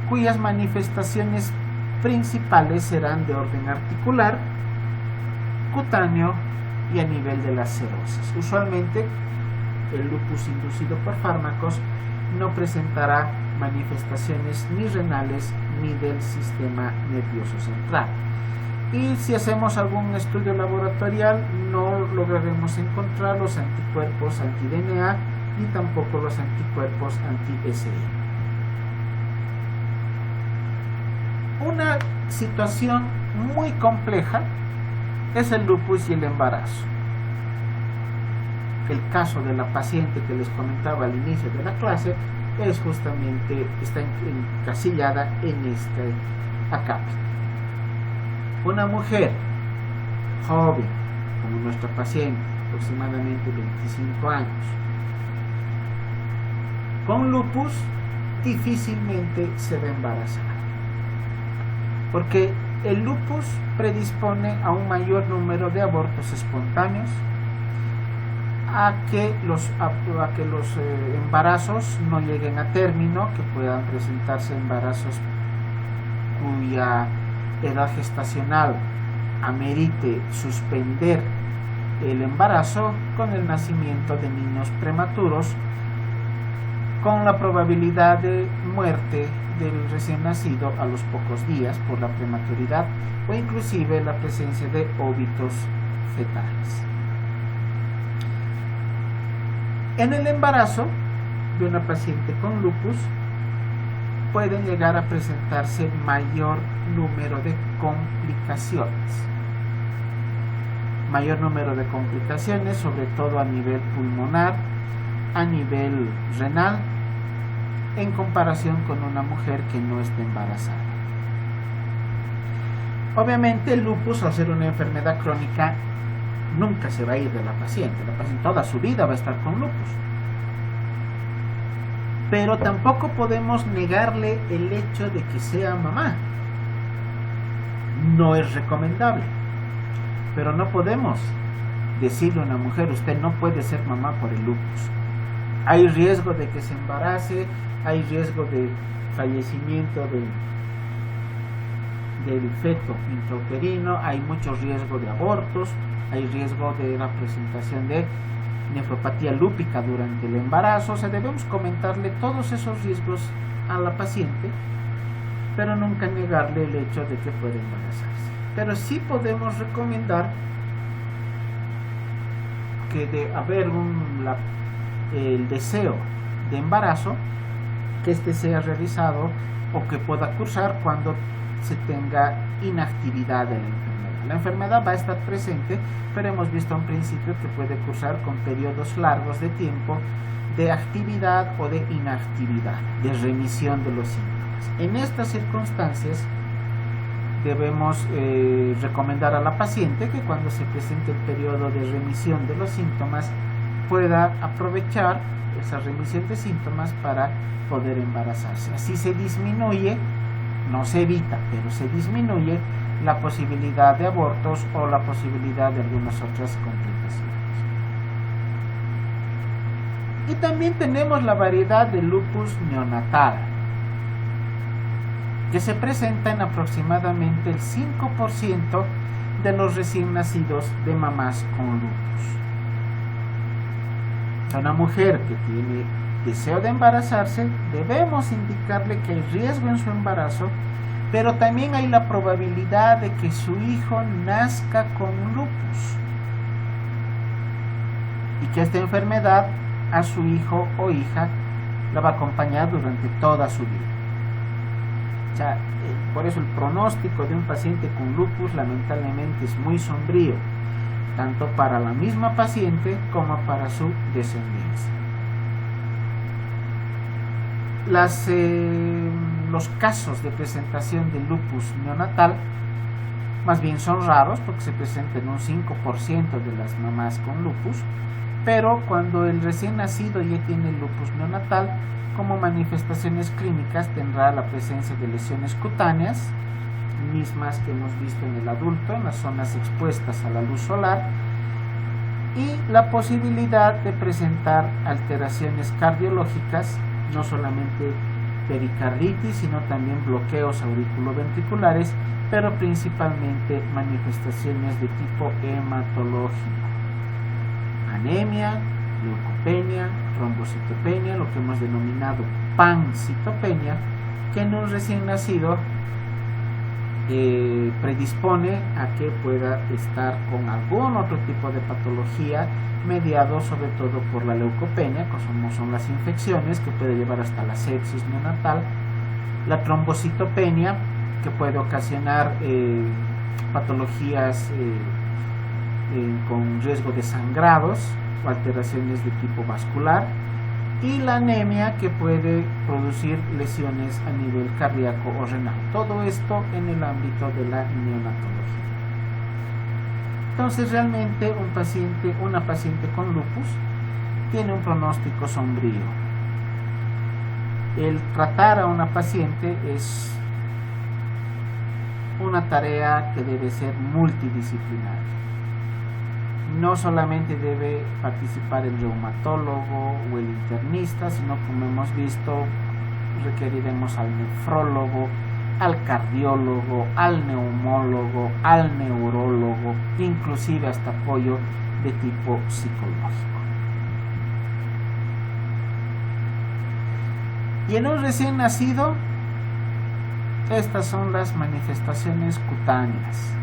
cuyas manifestaciones principales serán de orden articular, cutáneo y a nivel de las serosis. Usualmente el lupus inducido por fármacos no presentará manifestaciones ni renales ni del sistema nervioso central. Y si hacemos algún estudio laboratorial, no lograremos encontrar los anticuerpos anti-DNA ni tampoco los anticuerpos anti-SI. Una situación muy compleja es el lupus y el embarazo. El caso de la paciente que les comentaba al inicio de la clase es justamente, está encasillada en este acápite. Una mujer joven, como nuestra paciente, aproximadamente 25 años, con lupus difícilmente se va a embarazar, porque el lupus predispone a un mayor número de abortos espontáneos, a que los embarazos no lleguen a término, que puedan presentarse embarazos cuya edad gestacional amerite suspender el embarazo, con el nacimiento de niños prematuros, con la probabilidad de muerte del recién nacido a los pocos días por la prematuridad, o inclusive la presencia de óbitos fetales. En el embarazo de una paciente con lupus pueden llegar a presentarse mayor número de complicaciones, sobre todo a nivel pulmonar, a nivel renal, en comparación con una mujer que no está embarazada. Obviamente el lupus, al ser una enfermedad crónica, nunca se va a ir de la paciente toda su vida va a estar con lupus. Pero tampoco podemos negarle el hecho de que sea mamá. No es recomendable, pero no podemos decirle a una mujer: usted no puede ser mamá por el lupus. Hay riesgo de que se embarace, hay riesgo de fallecimiento del feto intrauterino, hay mucho riesgo de abortos, hay riesgo de la presentación de nefropatía lúpica durante el embarazo. O sea, debemos comentarle todos esos riesgos a la paciente, pero nunca negarle el hecho de que puede embarazarse. Pero sí podemos recomendar que de haber el deseo de embarazo, que este sea realizado o que pueda cursar cuando se tenga inactividad de la enfermedad. La enfermedad va a estar presente, pero hemos visto en principio que puede cursar con periodos largos de tiempo de actividad o de inactividad, de remisión de los síntomas. En estas circunstancias debemos recomendar a la paciente que cuando se presente el periodo de remisión de los síntomas pueda aprovechar esa remisión de síntomas para poder embarazarse. Así se disminuye, no se evita, pero se disminuye la posibilidad de abortos o la posibilidad de algunas otras complicaciones. Y también tenemos la variedad de lupus neonatal, que se presenta en aproximadamente el 5% de los recién nacidos de mamás con lupus. A una mujer que tiene deseo de embarazarse, debemos indicarle que hay riesgo en su embarazo, pero también hay la probabilidad de que su hijo nazca con lupus y que esta enfermedad a su hijo o hija la va a acompañar durante toda su vida. O sea, por eso el pronóstico de un paciente con lupus lamentablemente es muy sombrío, tanto para la misma paciente como para su descendencia. Los casos de presentación de lupus neonatal más bien son raros, porque se presenta en un 5% de las mamás con lupus, pero cuando el recién nacido ya tiene lupus neonatal, como manifestaciones clínicas tendrá la presencia de lesiones cutáneas, mismas que hemos visto en el adulto, en las zonas expuestas a la luz solar, y la posibilidad de presentar alteraciones cardiológicas, no solamente pericarditis, sino también bloqueos auriculoventriculares, pero principalmente manifestaciones de tipo hematológico, anemia, leucopenia, trombocitopenia, lo que hemos denominado pancitopenia, que en un recién nacido predispone a que pueda estar con algún otro tipo de patología, mediado sobre todo por la leucopenia, como son las infecciones, que puede llevar hasta la sepsis neonatal, la trombocitopenia, que puede ocasionar patologías con riesgo de sangrados o alteraciones de tipo vascular, y la anemia, que puede producir lesiones a nivel cardíaco o renal. Todo esto en el ámbito de la neonatología. Entonces, realmente una paciente con lupus tiene un pronóstico sombrío. El tratar a una paciente es una tarea que debe ser multidisciplinaria. No solamente debe participar el reumatólogo o el internista, sino, como hemos visto, requeriremos al nefrólogo, al cardiólogo, al neumólogo, al neurólogo, inclusive hasta apoyo de tipo psicológico. Y en un recién nacido, estas son las manifestaciones cutáneas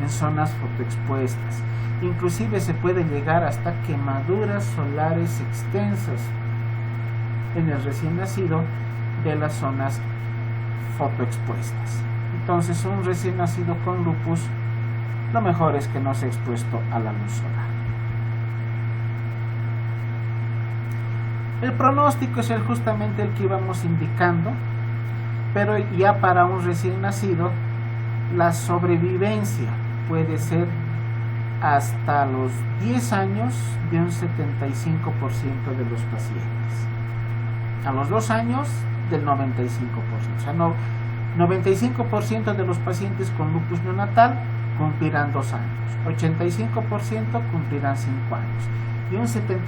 en zonas fotoexpuestas. Inclusive se puede llegar hasta quemaduras solares extensas en el recién nacido de las zonas fotoexpuestas. Entonces, un recién nacido con lupus, lo mejor es que no sea expuesto a la luz solar. El pronóstico es justamente el que íbamos indicando, pero ya para un recién nacido, la sobrevivencia puede ser hasta los 10 años de un 75% de los pacientes. A los 2 años del 95%. O sea, 95% de los pacientes con lupus neonatal cumplirán 2 años. 85% cumplirán 5 años. Y un 75%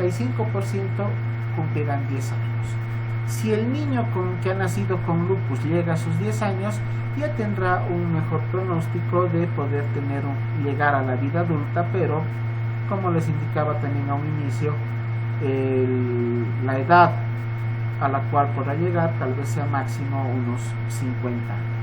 cumplirán 10 años. Si el niño que ha nacido con lupus llega a sus 10 años, ya tendrá un mejor pronóstico de poder llegar a la vida adulta, pero como les indicaba también a un inicio, la edad a la cual podrá llegar tal vez sea máximo unos 50 años.